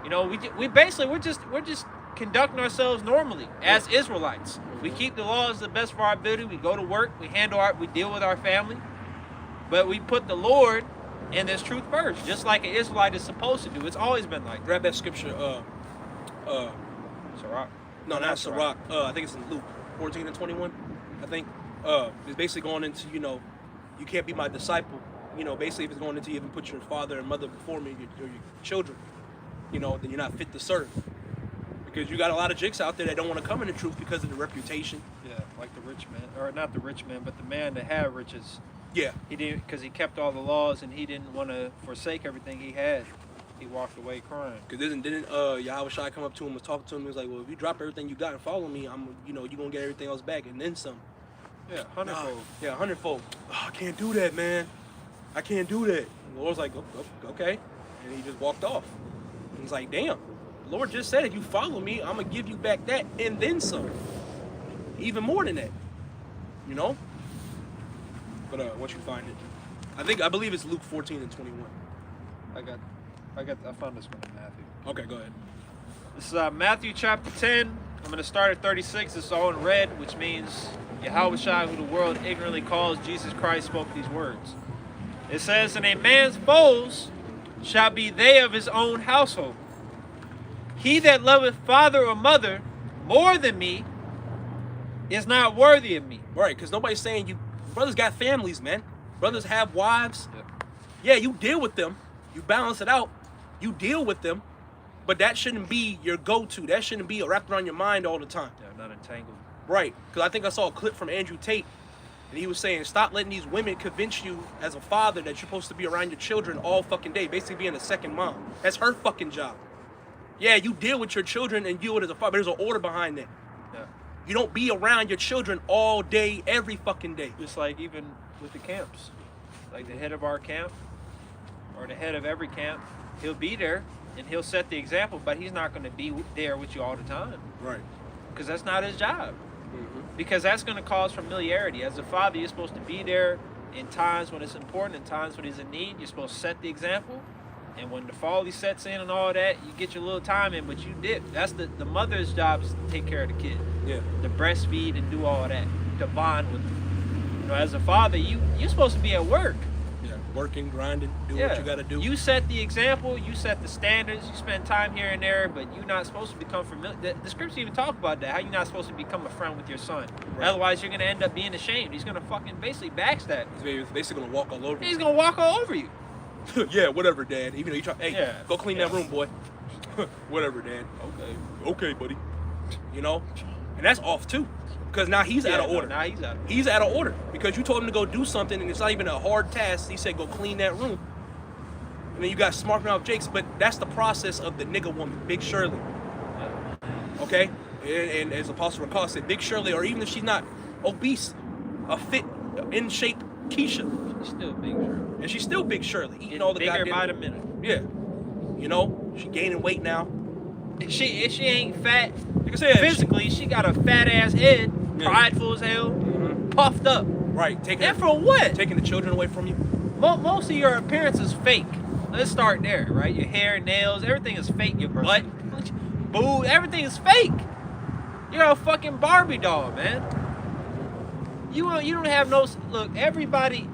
No. We basically we're just conducting ourselves normally as Israelites. We keep the laws to the best of our ability. We go to work. We deal with our family, but we put the Lord and this truth first, just like an Israelite is supposed to do. It's always been like that. Grab that scripture. Sirach. No, not Sirach. I think it's in Luke 14 and 21. I think it's basically going into you can't be my disciple. You know, basically, if it's going into even put your father and mother before me, or your children, you know, then you're not fit to serve. Because you got a lot of jigs out there that don't want to come in the truth because of the reputation. Yeah, like the rich man, or not the rich man, but the man that had riches. Yeah. He didn't, because he kept all the laws and he didn't want to forsake everything he had. He walked away crying. Because didn't Yahweh Shai come up to him, was talking to him, he was like, well, if you drop everything you got and follow me, you're going to get everything else back and then some. Yeah, hundredfold. Yeah, 100-fold. Oh, I can't do that, man. I can't do that. And the Lord's like, okay. And he just walked off. And he's like, damn. The Lord just said, if you follow me, I'm going to give you back that and then some. Even more than that. You know? But once you find it. I believe it's Luke 14 and 21. I found this one in Matthew. Okay, go ahead. This is Matthew chapter 10. I'm going to start at 36. It's all in red, which means Yahweh Shai, who the world ignorantly calls Jesus Christ, spoke these words. It says, and a man's foes shall be they of his own household. He that loveth father or mother more than me is not worthy of me. Right, because nobody's saying you. Brothers got families, man. Brothers have wives. Yeah. Yeah, you deal with them. You balance it out. You deal with them. But that shouldn't be your go-to. That shouldn't be wrapped around your mind all the time. Yeah, not entangled. Right, because I think I saw a clip from Andrew Tate, and he was saying, stop letting these women convince you as a father that you're supposed to be around your children all fucking day, basically being a second mom. That's her fucking job. Yeah, you deal with your children and deal with it as a father, but there's an order behind that. Yeah. You don't be around your children all day, every fucking day. Just like even with the camps. Like the head of our camp, or the head of every camp, he'll be there and he'll set the example, but he's not going to be there with you all the time. Right. Because that's not his job. Mm-hmm. Because that's going to cause familiarity. As a father, you're supposed to be there in times when it's important, in times when he's in need. You're supposed to set the example. And when the folly sets in and all that, you get your little time in, but you dip. That's the mother's job, is to take care of the kid. Yeah. To breastfeed and do all that. To bond with them. You know, as a father, you're supposed to be at work. Yeah. Working, grinding, do what you got to do. You set the example, you set the standards, you spend time here and there, but you're not supposed to become familiar. The scriptures even talk about that, how you're not supposed to become a friend with your son. Right. Otherwise, you're going to end up being ashamed. He's going to fucking basically backstab you. He's basically going to walk all over He's you. going to walk all over you. Yeah, whatever, Dad. Even though you try, hey, Yeah. go clean that room, boy. Whatever, Dad. Okay, buddy. You know? And that's off, too. Because now he's out of order. Now he's out of order. He's out of order because you told him to go do something and it's not even a hard task. He said go clean that room. And then you got smart mouth Jakes, but that's the process of the nigga woman, Big Shirley. Okay? And as Apostle Rakal said, Big Shirley, or even if she's not obese, a fit, in shape Keisha. She's still big, sure. And she's still Big Shirley, eating Getting all the bigger goddamn. by the minute. Yeah. You know, she gaining weight now. If she ain't fat Like I said, physically, she got a fat ass head, Yeah. prideful as hell, Mhm. puffed up. Right, And for what? taking the children away from you. Most of your appearance is fake. Let's start there, right? Your hair, nails, everything is fake. Your butt, boo, everything is fake. You're a fucking Barbie doll, man. You don't have no look. Everybody,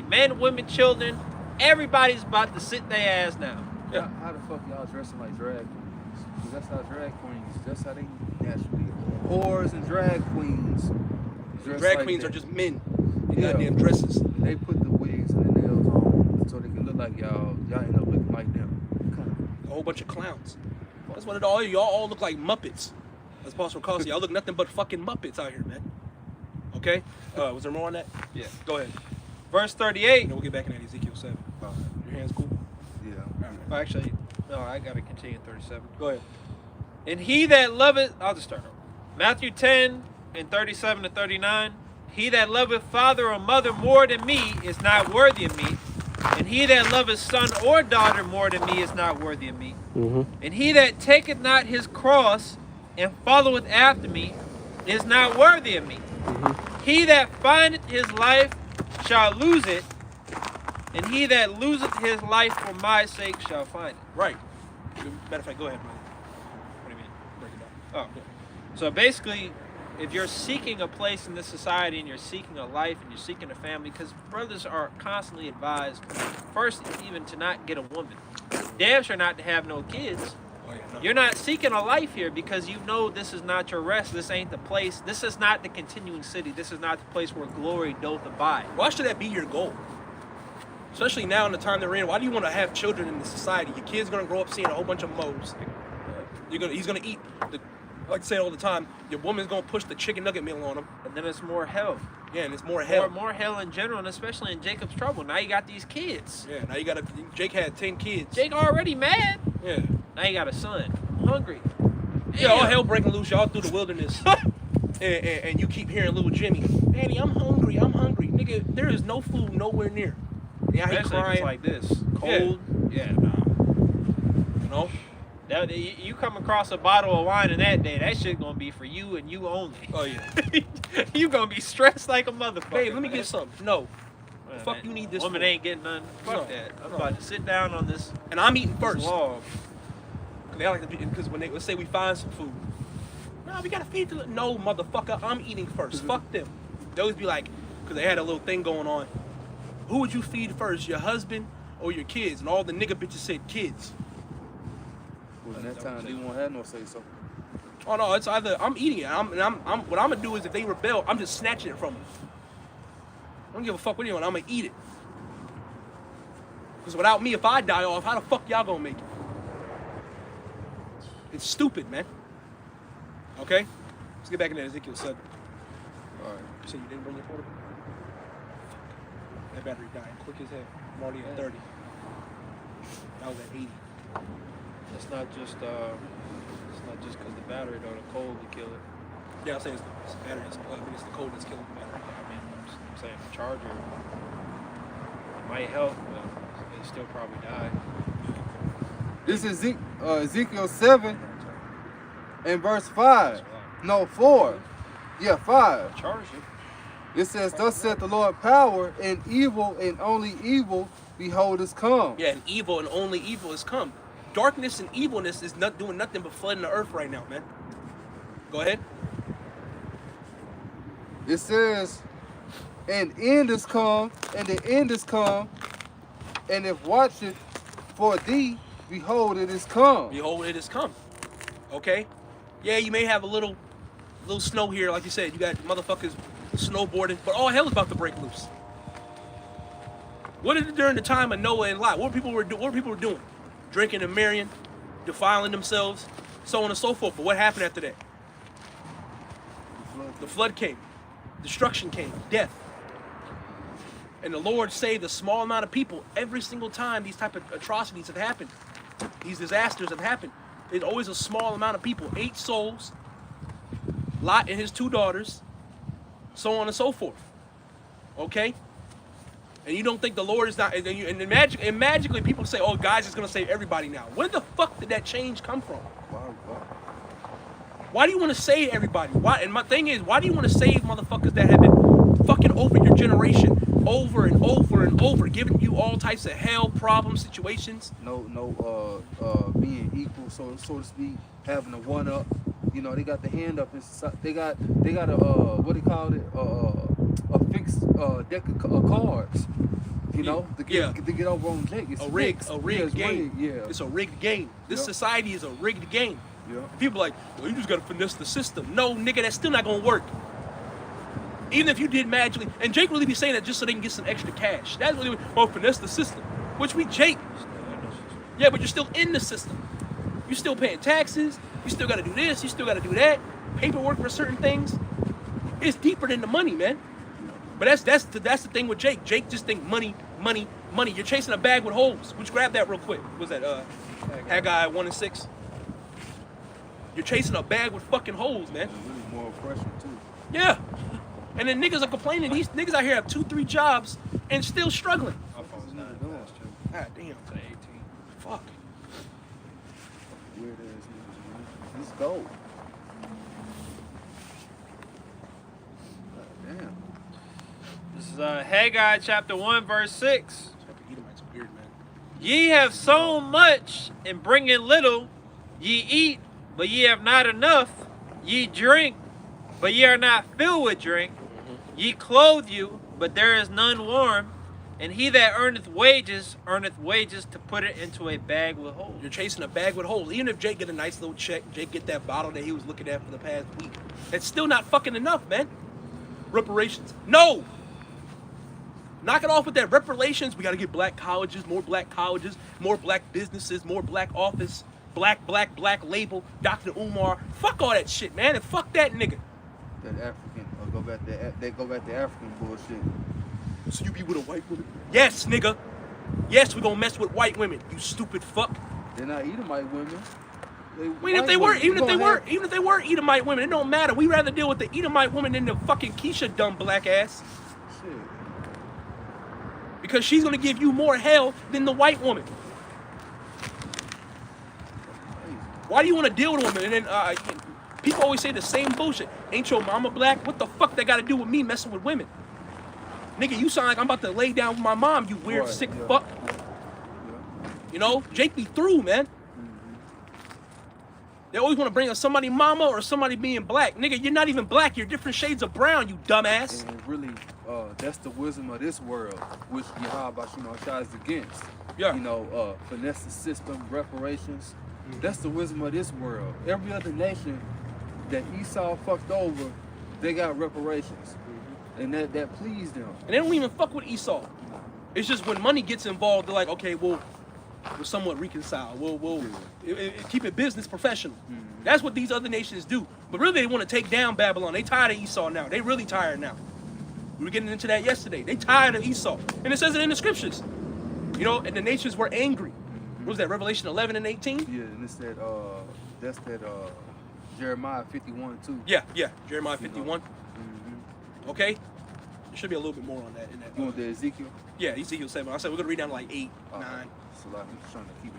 men, women, children, everybody's about to sit their ass down. Yeah. How the fuck y'all dressing like drag queens? 'Cause that's how drag queens, that's how they naturally. Whores and drag queens. dress Drag like queens that. are just men in Yeah. goddamn dresses. They put the wigs and the nails on so they can look like y'all. Y'all end up looking like them. A whole bunch of clowns. That's what it all is. Y'all all look like Muppets. As Apostle Rakal said, y'all look nothing but fucking Muppets out here, man. Okay? Was there more on that? Yeah. Go ahead. Verse 38. And we'll get back in that Ezekiel 7. Your hands cool? Yeah. All right. Well, actually, no, I gotta continue in 37. Go ahead. And he that loveth, I'll just start over. Matthew 10 and 37 to 39. He that loveth father or mother more than me is not worthy of me. And he that loveth son or daughter more than me is not worthy of me. Mm-hmm. And he that taketh not his cross and followeth after me is not worthy of me. He that findeth his life shall lose it, and he that loseth his life for my sake shall find it. Right. Matter of fact, go ahead, brother. What do you mean? Break it down. Oh. So basically, if you're seeking a place in this society and you're seeking a life and you're seeking a family, because brothers are constantly advised, first, even to not get a woman. Damn sure not to have no kids. Oh, yeah, no. You're not seeking a life here because you know this is not your rest. This ain't the place. This is not the continuing city. This is not the place where glory doth abide. Why should that be your goal? Especially now in the time they're in. Why do you want to have children in the society? Your kid's gonna grow up seeing a whole bunch of moles. He's gonna eat. Like I say all the time, your woman's gonna push the chicken nugget meal on him. And then it's more hell. Yeah, and it's more hell. More hell in general, and especially in Jacob's trouble. Now you got these kids. Yeah, now you got Jake had 10 kids. Jake already mad. Yeah. Now you got a son, hungry. Yeah, all hell breaking loose, y'all through the wilderness. and you keep hearing little Jimmy, Daddy, I'm hungry. Nigga, there is no food nowhere near. Yeah, he Especially if crying. it's like this, cold. Yeah, nah. You know? That, you come across a bottle of wine in that day, that shit gonna be for you and you only. Oh, yeah. You gonna be stressed like a motherfucker. Hey, let me man. get something. No. Man, Fuck you need this woman for? ain't getting none. Fuck No, that. I'm no. about to sit down on this And I'm eating first. log. They like to be, because when let's say we find some food. No, we gotta feed the. No, motherfucker, I'm eating first. Fuck them. They always be like, because they had a little thing going on. Who would you feed first, your husband or your kids? And all the nigga bitches said kids. Well, in that time, they won't have no say so. Oh no, it's either I'm eating it. I'm what I'm gonna do is if they rebel, I'm just snatching it from them. I don't give a fuck what anyone. I'm gonna eat it. Because without me, if I die off, how the fuck y'all gonna make it? It's stupid, man. Okay, let's get back into Ezekiel 7. All right. You said you didn't bring your portable? That battery died quick as hell. I'm already at 30. That was at 80. It's not just because the battery though, the cold to kill it. Yeah, I'm saying it's the battery. I mean, it's the cold that's killing the battery. I mean, I'm saying the charger it might help, but it still probably die. This is Ezekiel 7 and verse 5. No, 4. Yeah, 5. Charge it. It says, thus saith the Lord, power and evil and only evil, behold, is come. Yeah, and evil and only evil has come. Darkness and evilness is not doing nothing but flooding the earth right now, man. Go ahead. It says, and end is come, and the end is come, and if watcheth for thee, behold, it is come. Behold, it has come. Okay? Yeah, you may have a little snow here, like you said. You got motherfuckers snowboarding, but all hell is about to break loose. What did it during the time of Noah and Lot? What people were doing? Drinking and marrying, defiling themselves, so on and so forth. But what happened after that? The flood came. Destruction came. Death. And the Lord saved a small amount of people every single time these type of atrocities have happened. These disasters have happened. There's always a small amount of people. 8 souls. Lot and his 2 daughters. So on and so forth. Okay? And you don't think the Lord is not, and magically people say, oh, God's just gonna save everybody now. Where the fuck did that change come from? Why do you want to save everybody? Why? And my thing is, why do you want to save motherfuckers that have been fucking over your generation over and over and over, giving you all types of hell, problems, situations? Being equal, so to speak, having a one up. You know, they got the hand up. They got a what do you call it? A fixed deck of cards. You know, to get over on Jake. It's rigged game. Rigged, yeah, It's a rigged game. This society is a rigged game. Yeah. People are like, well, you just gotta finesse the system. No, nigga, that's still not gonna work. Even if you did magically, and Jake really be saying that just so they can get some extra cash. That's really finesse the system. Which we Jake. Yeah, but you're still in the system. You're still paying taxes. You still gotta do this. You still gotta do that. Paperwork for certain things. It's deeper than the money, man. But that's the thing with Jake. Jake just think money. You're chasing a bag with holes. Would you grab that real quick? What was that Haggai 1:6? You're chasing a bag with fucking holes, man. Really more pressure too. Yeah. And then niggas are complaining. These niggas out here have 2-3 jobs and still struggling. My phone's not fast, too. God damn. It's an 18. Fuck. Weird ass niggas, man. Let's go. God damn. This is Haggai chapter 1, verse 6. Edomite's weird, man. Ye have sown much and bring in little. Ye eat, but ye have not enough. Ye drink, but ye are not filled with drink. Ye clothe you, but there is none warm. And he that earneth wages to put it into a bag with holes. You're chasing a bag with holes. Even if Jake get a nice little check, Jake get that bottle that he was looking at for the past week. It's still not fucking enough, man. Reparations. No! Knock it off with that reparations. We got to get black colleges, more black businesses, more black office, black label, Dr. Umar. Fuck all that shit, man, and fuck that nigga. That African, or go back to African bullshit. So you be with a white woman? Yes, nigga. Yes, we gonna mess with white women, you stupid fuck. They're not Edomite women. Even if they were Edomite women, it don't matter. We rather deal with the Edomite woman than the fucking Keisha dumb black ass. Shit. Because she's gonna give you more hell than the white woman. Why do you want to deal with a woman? And then people always say the same bullshit. Ain't your mama black? What the fuck that got to do with me messing with women? Nigga, you sound like I'm about to lay down with my mom, you weird, Right, sick yeah. fuck. Yeah. You know, Jake be through, man. They always want to bring up somebody mama or somebody being black. Nigga, you're not even black. You're different shades of brown, you dumbass. And really, that's the wisdom of this world, which Yahweh Shai is against. Yeah. You know, finesse the system, reparations. That's the wisdom of this world. Every other nation that Esau fucked over, they got reparations. And that pleased them. And they don't even fuck with Esau. It's just when money gets involved, they're like, okay, we'll somewhat reconcile. We'll keep it business professional. That's what these other nations do. But really, they want to take down Babylon. They tired of Esau now. They really tired now. We were getting into that yesterday. They tired of Esau. And it says it in the scriptures. You know, and the nations were angry. What was that, Revelation 11 and 18? Yeah, and it's that, that's that Jeremiah 51 too. Yeah, Jeremiah 51. Mm-hmm. Okay? There should be a little bit more on that. In that You want the Ezekiel? Yeah, Ezekiel 7. I said we're going to read down to like 8, 9. So like, I'm just trying to keep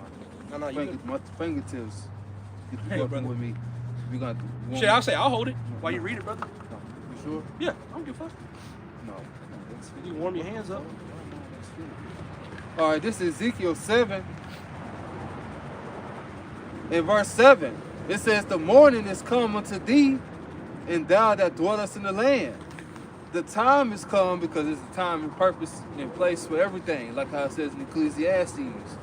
No, you good. my fingertips. Get the Hey, fuck brother. with me. We got to. Shit, I'll say I'll hold it while you read it, brother. No, you sure? Yeah, I don't give a fuck. No. That's You can warm your hands up. All right, this is Ezekiel 7. In verse 7, it says, "The morning is come unto thee, and thou that dwellest in the land." The time is come because it's a time and purpose and place for everything, like how it says in Ecclesiastes.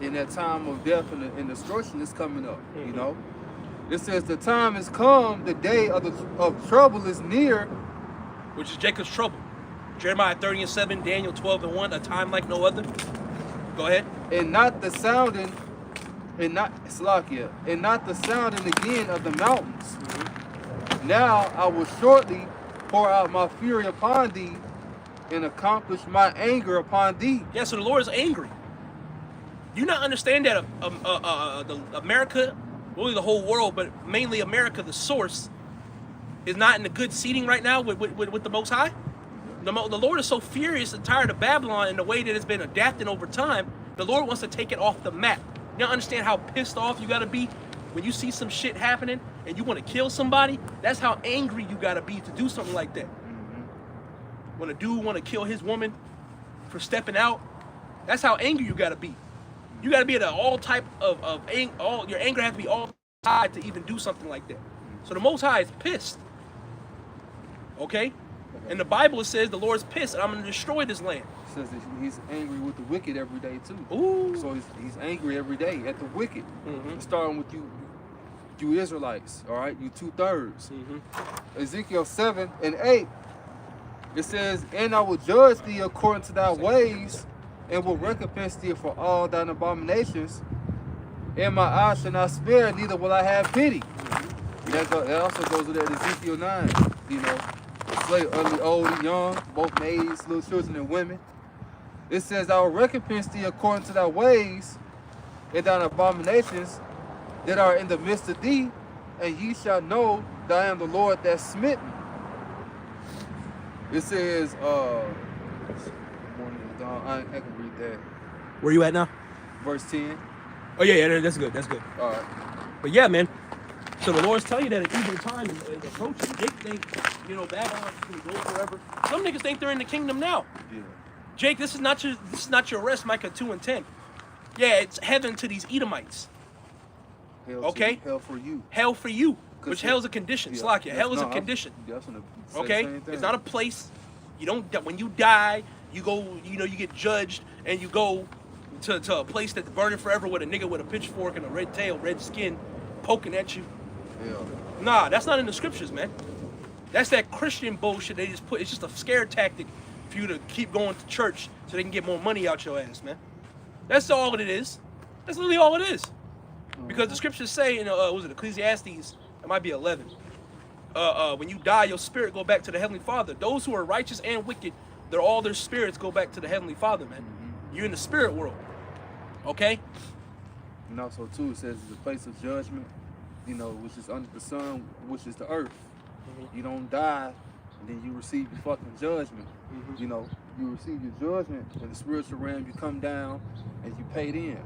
In that time of death and destruction is coming up, you know. It says, "The time is come, the day of trouble is near." Which is Jacob's trouble. Jeremiah 30 and 7, Daniel 12 and 1, a time like no other. Go ahead. And not the sounding, and not Slakia, and not the sounding again of the mountains. Now I will shortly pour out my fury upon thee, and accomplish my anger upon thee. Yeah, so the Lord is angry. Do you not understand that the America, really the whole world, but mainly America, the source, is not in a good seating right now with the Most High? The Lord is so furious and tired of Babylon and the way that it's been adapted over time, the Lord wants to take it off the map. You don't understand how pissed off you got to be when you see some shit happening and you want to kill somebody? That's how angry you got to be to do something like that. When a dude want to kill his woman for stepping out, that's how angry you got to be. You got to be at all type of your anger has to be all tied to even do something like that. So the Most High is pissed. Okay? In the Bible it says the Lord's pissed and I'm going to destroy this land. It says that he's angry with the wicked every day too. Ooh. So he's angry every day at the wicked. Starting with you Israelites, all right? You 2/3. Ezekiel 7 and 8, it says, "And I will judge thee according to thy ways, and will recompense thee for all thine abominations. And my eyes shall not spare, neither will I have pity." That also goes with that Ezekiel 9, you know. Slave, ugly, old, and young, both maids, little children, and women. It says, "I will recompense thee according to thy ways, and thine abominations that are in the midst of thee, and ye shall know that I am the Lord that smitten." It says, I can read that. Where you at now? Verse 10. Oh yeah, that's good. That's good. All right. But yeah, man. So the Lord's telling you that an evil time is approaching. Jake think, Babylon's gonna go forever. Some niggas think they're in the kingdom now. Yeah. Jake, this is not your rest, Micah 2 and 10. Yeah, it's heaven to these Edomites. Hell Okay. Hell for you. Hell for you. Which hell's a condition. Yeah. Hell is a condition. That's what I'm saying, Okay? same thing. It's not a place. You don't when you die, You go, you know, you get judged and you go to a place that's burning forever with a nigga with a pitchfork and a red tail, red skin, poking at you. Yeah. Nah, that's not in the scriptures, man. That's that Christian bullshit they just put. It's just a scare tactic for you to keep going to church so they can get more money out your ass, man. That's all it is. That's literally all it is. Because the scriptures say in was it Ecclesiastes? It might be 11. When you die, your spirit go back to the Heavenly Father. Those who are righteous and wicked, all their spirits go back to the Heavenly Father, man. You're in the spirit world, okay? And also too, it says it's a place of judgment, you know, which is under the sun, which is the earth. You don't die, and then you receive your fucking judgment. You know, you receive your judgment in the spiritual realm. You come down and you paid in.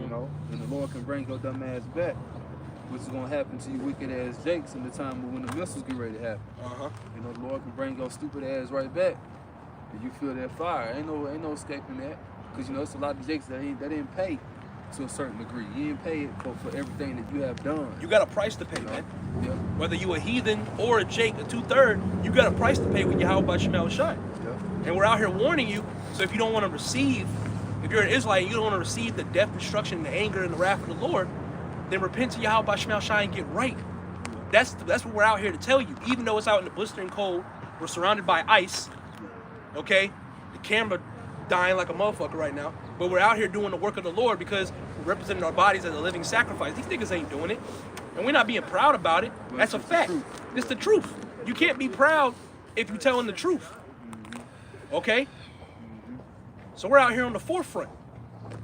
You know, and the Lord can bring your dumb ass back, which is gonna happen to you wicked ass Jakes in the time when the missiles get ready to happen. You know, the Lord can bring your stupid ass right back, and you feel that fire. Ain't no escaping that, because you know it's a lot of Jakes that didn't pay to a certain degree. You didn't pay it for everything that you have done. You got a price to pay, man. Yeah. Whether you a heathen or a Jake, a 2/3, you got a price to pay with Yahweh Shemel Shai. Yeah. And we're out here warning you. So if you don't want to receive, if you're an Israelite and you don't want to receive the death, destruction, the anger, and the wrath of the Lord, then repent to Yahweh Shemel Shai and get right. That's what we're out here to tell you. Even though it's out in the blistering cold, we're surrounded by ice. Okay, the camera dying like a motherfucker right now. But we're out here doing the work of the Lord because we're representing our bodies as a living sacrifice. These niggas ain't doing it. And we're not being proud about it. That's a fact. It's the truth. You can't be proud if you're telling the truth. Okay? So we're out here on the forefront.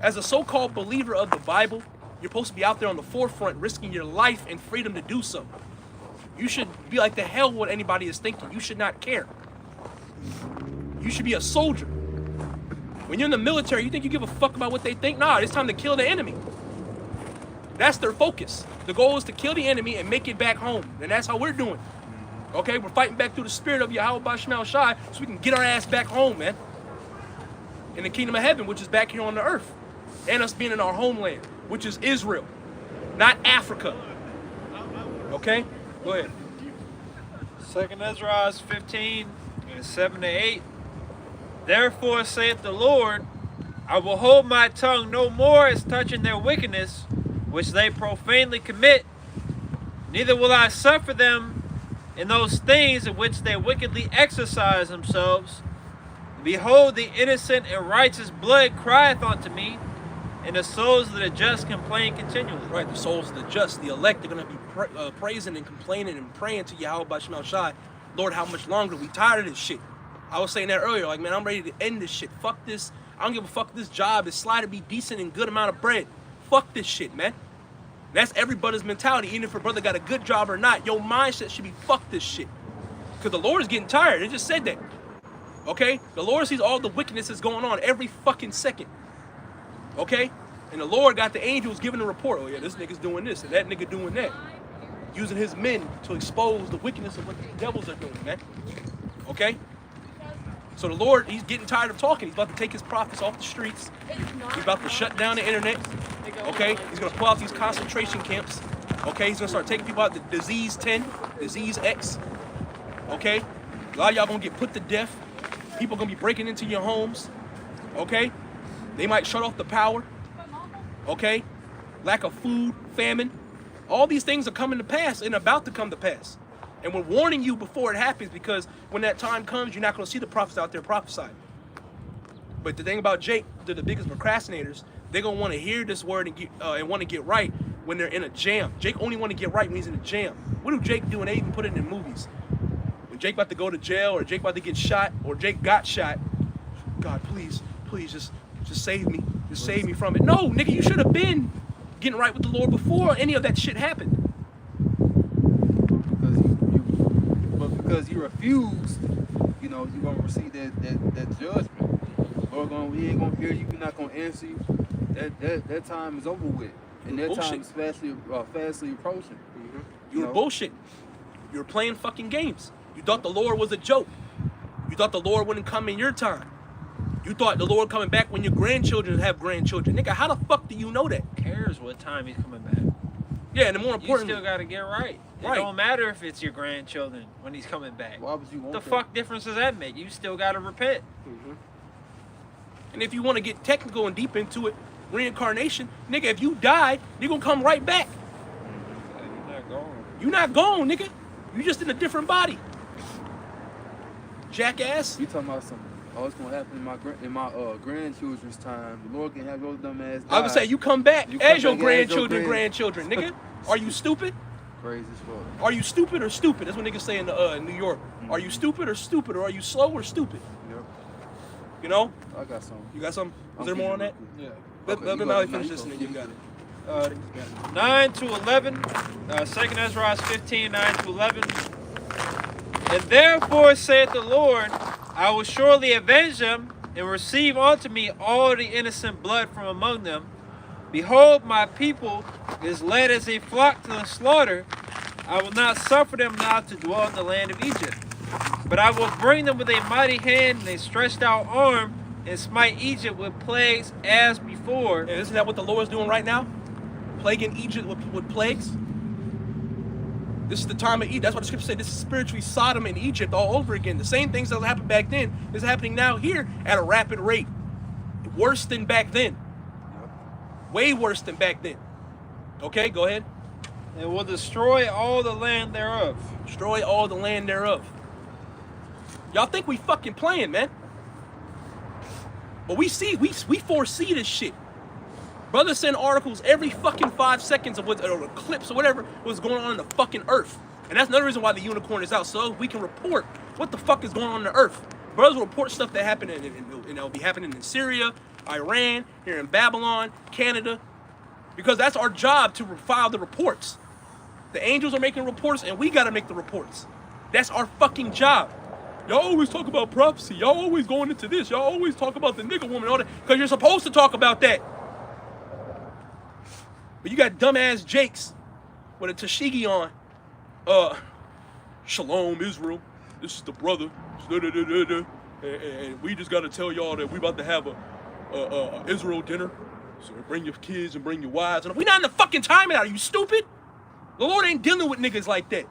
As a so-called believer of the Bible, you're supposed to be out there on the forefront, risking your life and freedom to do so. You should be like the hell what anybody is thinking. You should not care. You should be a soldier. When you're in the military, you think you give a fuck about what they think? Nah, it's time to kill the enemy. That's their focus. The goal is to kill the enemy and make it back home. And that's how we're doing. Okay, we're fighting back through the spirit of Yahweh Shemel Shai so we can get our ass back home, man. In the kingdom of heaven, which is back here on the earth. And us being in our homeland, which is Israel, not Africa. Okay? Go ahead. 2nd Ezra 15, 7-8. Therefore saith the Lord, I will hold my tongue no more as touching their wickedness, which they profanely commit, neither will I suffer them in those things in which they wickedly exercise themselves. Behold, the innocent and righteous blood crieth unto me, and the souls of the just complain continually. Right, the souls of the just, the elect, they're going to be praising and complaining and praying to Yahweh Shemel Shai. Lord, how much longer? We tired of this shit. I was saying that earlier, like, man, I'm ready to end this shit. Fuck this. I don't give a fuck this job. It's slide to be decent and good amount of bread. Fuck this shit, man. That's everybody's mentality, even if a brother got a good job or not. Your mindset should be fuck this shit. Because the Lord is getting tired. It just said that. Okay? The Lord sees all the wickedness that's going on every fucking second. Okay? And the Lord got the angels giving a report. Oh yeah, this nigga's doing this and that nigga doing that. Using his men to expose the wickedness of what the devils are doing, man. Okay? So the Lord, he's getting tired of talking. He's about to take his prophets off the streets. He's about to shut down the internet. Okay? He's going to pull out these concentration camps. Okay? He's going to start taking people out to disease 10, disease X. Okay? A lot of y'all going to get put to death. People going to be breaking into your homes. Okay? They might shut off the power. Okay? Lack of food, famine. All these things are coming to pass and about to come to pass. And we're warning you before it happens, because when that time comes, you're not going to see the prophets out there prophesying. But the thing about Jake, they're the biggest procrastinators. They're going to want to hear this word and want to get right when they're in a jam. Jake only want to get right when he's in a jam. What do Jake do? And they even put it in movies. When Jake about to go to jail, or Jake about to get shot, or Jake got shot, God, please, just save me. Just save me from it. No, nigga, you should have been getting right with the Lord before any of that shit happened. Because you refuse, you know, you're gonna receive that judgment. Lord, he ain't gonna hear you. He's not gonna answer you. That time is over with, and that time is fastly approaching. You were bullshit. You were playing fucking games. You thought the Lord was a joke. You thought the Lord wouldn't come in your time. You thought the Lord coming back when your grandchildren have grandchildren. Nigga, how the fuck do you know that? Who cares what time he's coming back? Yeah, and the more important, you still gotta get right. It don't matter if it's your grandchildren when he's coming back. Why would you want the that? fuck difference does that make? You still gotta repent. And if you want to get technical and deep into it, reincarnation, nigga, if you die, you're gonna come right back. You're not gone. You not gone, nigga. You just in a different body. Jackass. You talking about something? Oh, it's gonna happen in my grandchildren's time. The Lord can have your dumb ass die. I was gonna say you come back You as come your back as your grandchildren, nigga. Are you stupid? Crazy as fuck. Are you stupid or stupid? That's what niggas say in New York. Are you stupid, or are you slow or stupid? Yep. You know? I got some. You got some? Is there more on that? Yeah. Let me finish this and then you got it. 9 to 11. 2nd Ezra 15, 9 to 11. And therefore saith the Lord, I will surely avenge them and receive unto me all the innocent blood from among them. Behold, my people is led as a flock to the slaughter. I will not suffer them now to dwell in the land of Egypt. But I will bring them with a mighty hand and a stretched out arm, and smite Egypt with plagues as before. And isn't that what the Lord's doing right now? Plaguing Egypt with plagues? This is the time of Egypt. That's what the scripture said. This is spiritually Sodom and Egypt all over again. The same things that happened back then is happening now here at a rapid rate. Worse than back then. Way worse than back then. Okay, go ahead. And will destroy all the land thereof. Destroy all the land thereof. Y'all think we fucking playing, man. But we foresee this shit. Brothers send articles every fucking 5 seconds of or clips or whatever was going on in the fucking earth. And that's another reason why the unicorn is out, so we can report what the fuck is going on in the earth. Brothers will report stuff that happened and it'll be happening in Syria, Iran, here in Babylon, Canada. Because that's our job to file the reports. The angels are making reports and we gotta make the reports. That's our fucking job. Y'all always talk about prophecy. Y'all always going into this. Y'all always talk about the nigga woman and all that. Because you're supposed to talk about that. But you got dumbass Jakes with a tashigi on. Shalom, Israel. This is the brother. And we just got to tell y'all that we about to have a Israel dinner. So bring your kids and bring your wives. And we not in the fucking time now. Are you stupid? The Lord ain't dealing with niggas like that.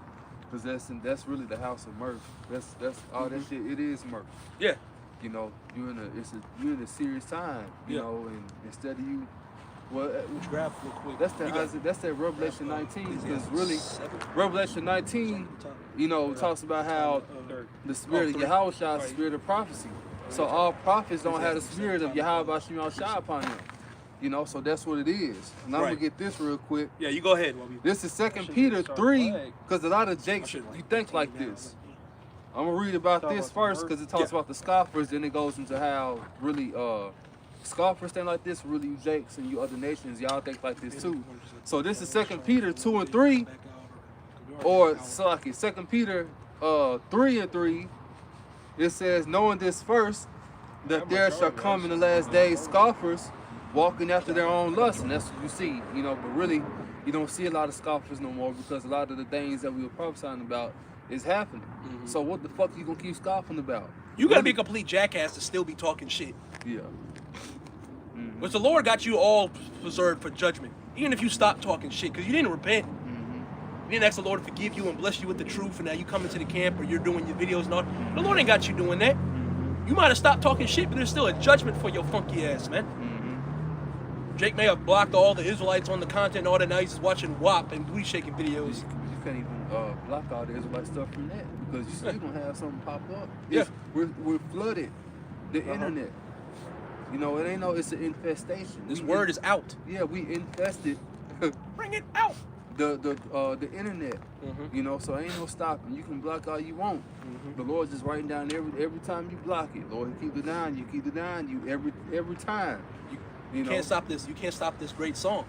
Because that's really the house of mirth. That's all that shit. It is mirth. Yeah. You know, you're in a serious time. You know, and instead of you, well, Grab real quick. that's that Revelation 19. Because really, Revelation 19, you know, talks about how the spirit of Yahweh is the spirit of prophecy. So all prophets don't have the spirit of Yahweh Shai upon them. You know, so that's what it is. And I'm gonna get this real quick. Yeah, you go ahead. This is 2 Peter 3, because a lot of Jakes, you think like this. I'm gonna read about this first because it talks about the scoffers, then it goes into how really scoffers think like this, really you Jakes and you other nations, y'all think like this too. So this is 2 Peter 2 and 3, or 2 Peter 3 and 3. It says, knowing this first, that there shall come in the last days scoffers, walking after their own lust, and that's what you see, you know, but really, you don't see a lot of scoffers no more because a lot of the things that we were prophesying about is happening. Mm-hmm. So what the fuck you gonna keep scoffing about? You gotta be a complete jackass to still be talking shit. Yeah. Mm-hmm. Which the Lord got you all preserved for judgment, even if you stop talking shit, because you didn't repent. Mm-hmm. You didn't ask the Lord to forgive you and bless you with the truth, and now you come into the camp or you're doing your videos and all. The Lord ain't got you doing that. You might have stopped talking shit, but there's still a judgment for your funky ass, man. Jake may have blocked all the Israelites on the content and all that. Now he's just watching WAP and booty shaking videos. You can't even block all the Israelite stuff from that because you still gonna have something pop up. Yeah. We're flooded. The internet. You know, it ain't it's an infestation. This word is out. Yeah, we infested. Bring it out. The internet. You know, so ain't no stopping. You can block all you want. The Lord's just writing down every time you block it. Lord, you keep it down. You keep it down. You every time. You know? Can't stop this. You can't stop this great song.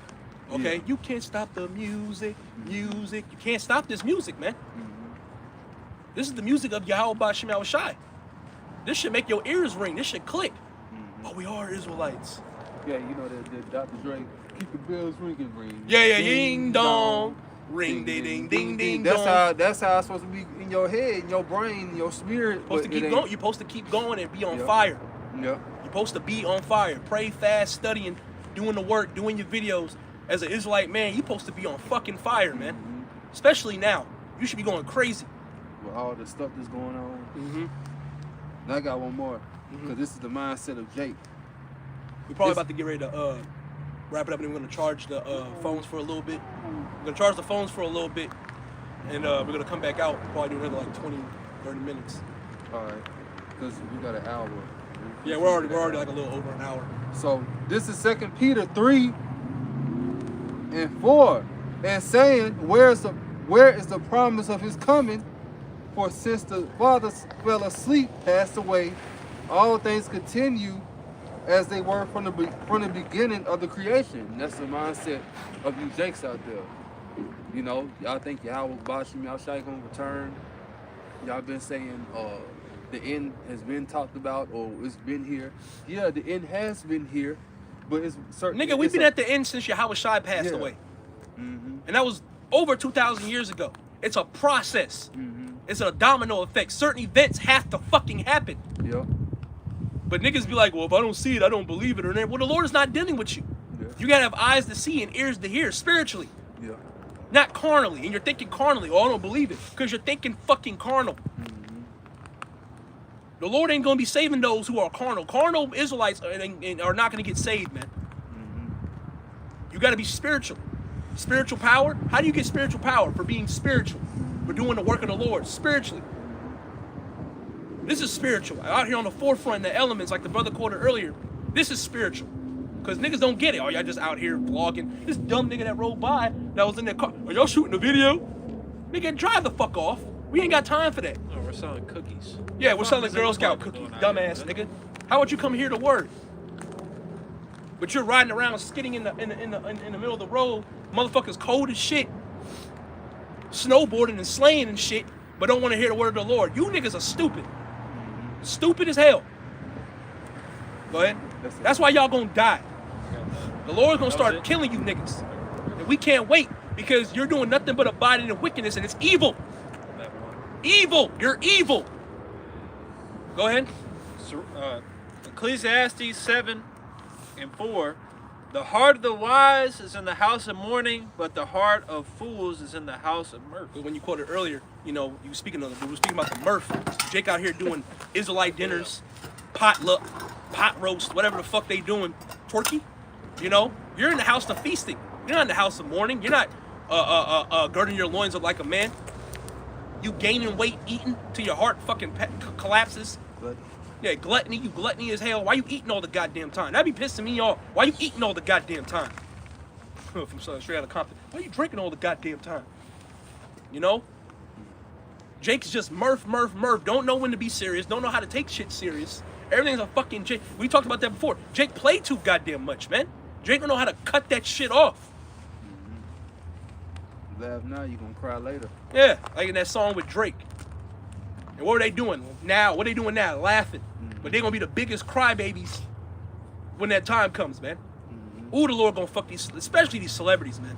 Okay? Yeah. You can't stop the music. Music. You can't stop this music, man. This is the music of Yahweh Shema Shai. This should make your ears ring. This should click. Oh, we are Israelites. Yeah, you know the Dr. Dre, keep the bells ring. Yeah, ding dong. Ring ding ding ding dong. That's how it's supposed to be in your head, in your brain, in your spirit. You're supposed to keep going and be on fire. Yeah. You're supposed to be on fire. Pray, fast, studying, doing the work, doing your videos. As an Israelite man, you're supposed to be on fucking fire, man. Especially now. You should be going crazy. With all the stuff that's going on. And I got one more. Because this is the mindset of Jake. We're probably It's- about to get ready to wrap it up, and we're gonna charge the phones for a little bit. We're gonna charge the phones for a little bit, and we're gonna come back out. Probably do another like 20, 30 minutes. All right, because we got an hour. Yeah, we're already like a little over an hour. So this is 2 Peter 3:4, and saying, where is the promise of his coming? For since the fathers fell asleep, passed away, all things continue as they were from the beginning of the creation. And that's the mindset of you Jakes out there. You know, y'all think Yahweh Bashim Yahshai gonna return. Y'all been saying the end has been talked about or it's been here. Yeah, the end has been here, but it's certain. Nigga, we've been at the end since Yahweh Shai passed Yeah. away. Mm-hmm. And that was over 2,000 years ago. It's a process. Mm-hmm. It's a domino effect. Certain events have to fucking happen. Yeah. But niggas be like, well, if I don't see it, I don't believe it. Or well, the Lord is not dealing with you. Yeah. You gotta have eyes to see and ears to hear spiritually, Yeah. not carnally. And you're thinking carnally, oh, I don't believe it. Because you're thinking fucking carnal. Mm-hmm. The Lord ain't gonna be saving those who are carnal. Carnal Israelites are not gonna get saved, man. Mm-hmm. You gotta be spiritual. Spiritual power? How do you get spiritual power? For being spiritual. For doing the work of the Lord spiritually. This is spiritual. Out here on the forefront, the elements, like the brother quoted earlier, this is spiritual. Because niggas don't get it. Oh, y'all just out here vlogging. This dumb nigga that rode by that was in their car. Are y'all shooting a video? Nigga, drive the fuck off. We ain't got time for that. Oh, we're selling cookies. Yeah, we're selling Girl Scout What cookies, doing out here, dumbass man? nigga. How would you come here to work? But you're riding around skidding in the middle of the road, motherfuckers cold as shit, snowboarding and slaying and shit, but don't want to hear the word of the Lord. You niggas are stupid. Stupid as hell. Go ahead. That's why y'all gonna die. The Lord's gonna start killing you niggas. And we can't wait because you're doing nothing but abiding in wickedness and it's evil. Evil. You're evil. Go ahead. So, Ecclesiastes 7:4. The heart of the wise is in the house of mourning, but the heart of fools is in the house of mirth. When you quoted earlier, you know, you were speaking of we were speaking about the mirth. Jake out here doing Israelite dinners, potluck, pot roast, whatever the fuck they doing, turkey. You know, you're in the house of feasting. You're not in the house of mourning. You're not girding your loins up like a man. You gaining weight, eating till your heart fucking collapses. But Yeah, gluttony. You gluttony as hell. Why you eating all the goddamn time? That be pissing me off. Why you eating all the goddamn time? From straight out of Compton. Why you drinking all the goddamn time? You know? Jake's just murph. Don't know when to be serious. Don't know how to take shit serious. Everything's a fucking Jake. We talked about that before. Jake played too goddamn much, man. Jake don't know how to cut that shit off. laugh now, you gonna cry later. Yeah, like in that song with Drake. And what are they doing now? What are they doing now? Laughing. But they're gonna be the biggest crybabies when that time comes, man. Ooh, the Lord gonna fuck these, especially these celebrities, man.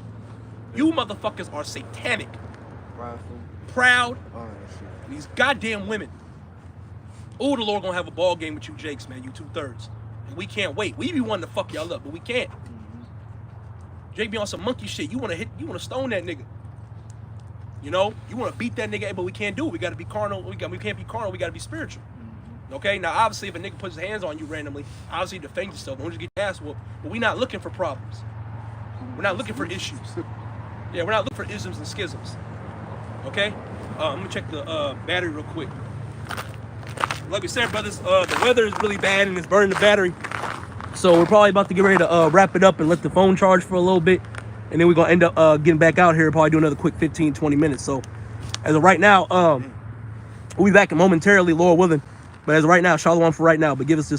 You motherfuckers are satanic, Prideful, proud, all that shit. these goddamn women. Ooh, the Lord gonna have a ball game with you Jakes, man, you 2/3. And we can't wait. We be wanting to fuck y'all up, but we can't. Jake be on some monkey shit. You wanna stone that nigga. You know, you wanna beat that nigga, but we can't do it. We gotta be carnal. We can't be carnal, we gotta be spiritual. Okay, now obviously if a nigga puts his hands on you randomly, obviously defend yourself. Don't just get your ass whooped. But we're not looking for problems. We're not looking for issues. Yeah, we're not looking for isms and schisms. Okay? I'm gonna check the battery real quick. Like we said, brothers, the weather is really bad and it's burning the battery. So we're probably about to get ready to wrap it up and let the phone charge for a little bit. And then we're gonna end up getting back out here and probably do another quick 15, 20 minutes. So as of right now, we'll be back momentarily, Lord willing. But as of right now, shalom for right now. But give us this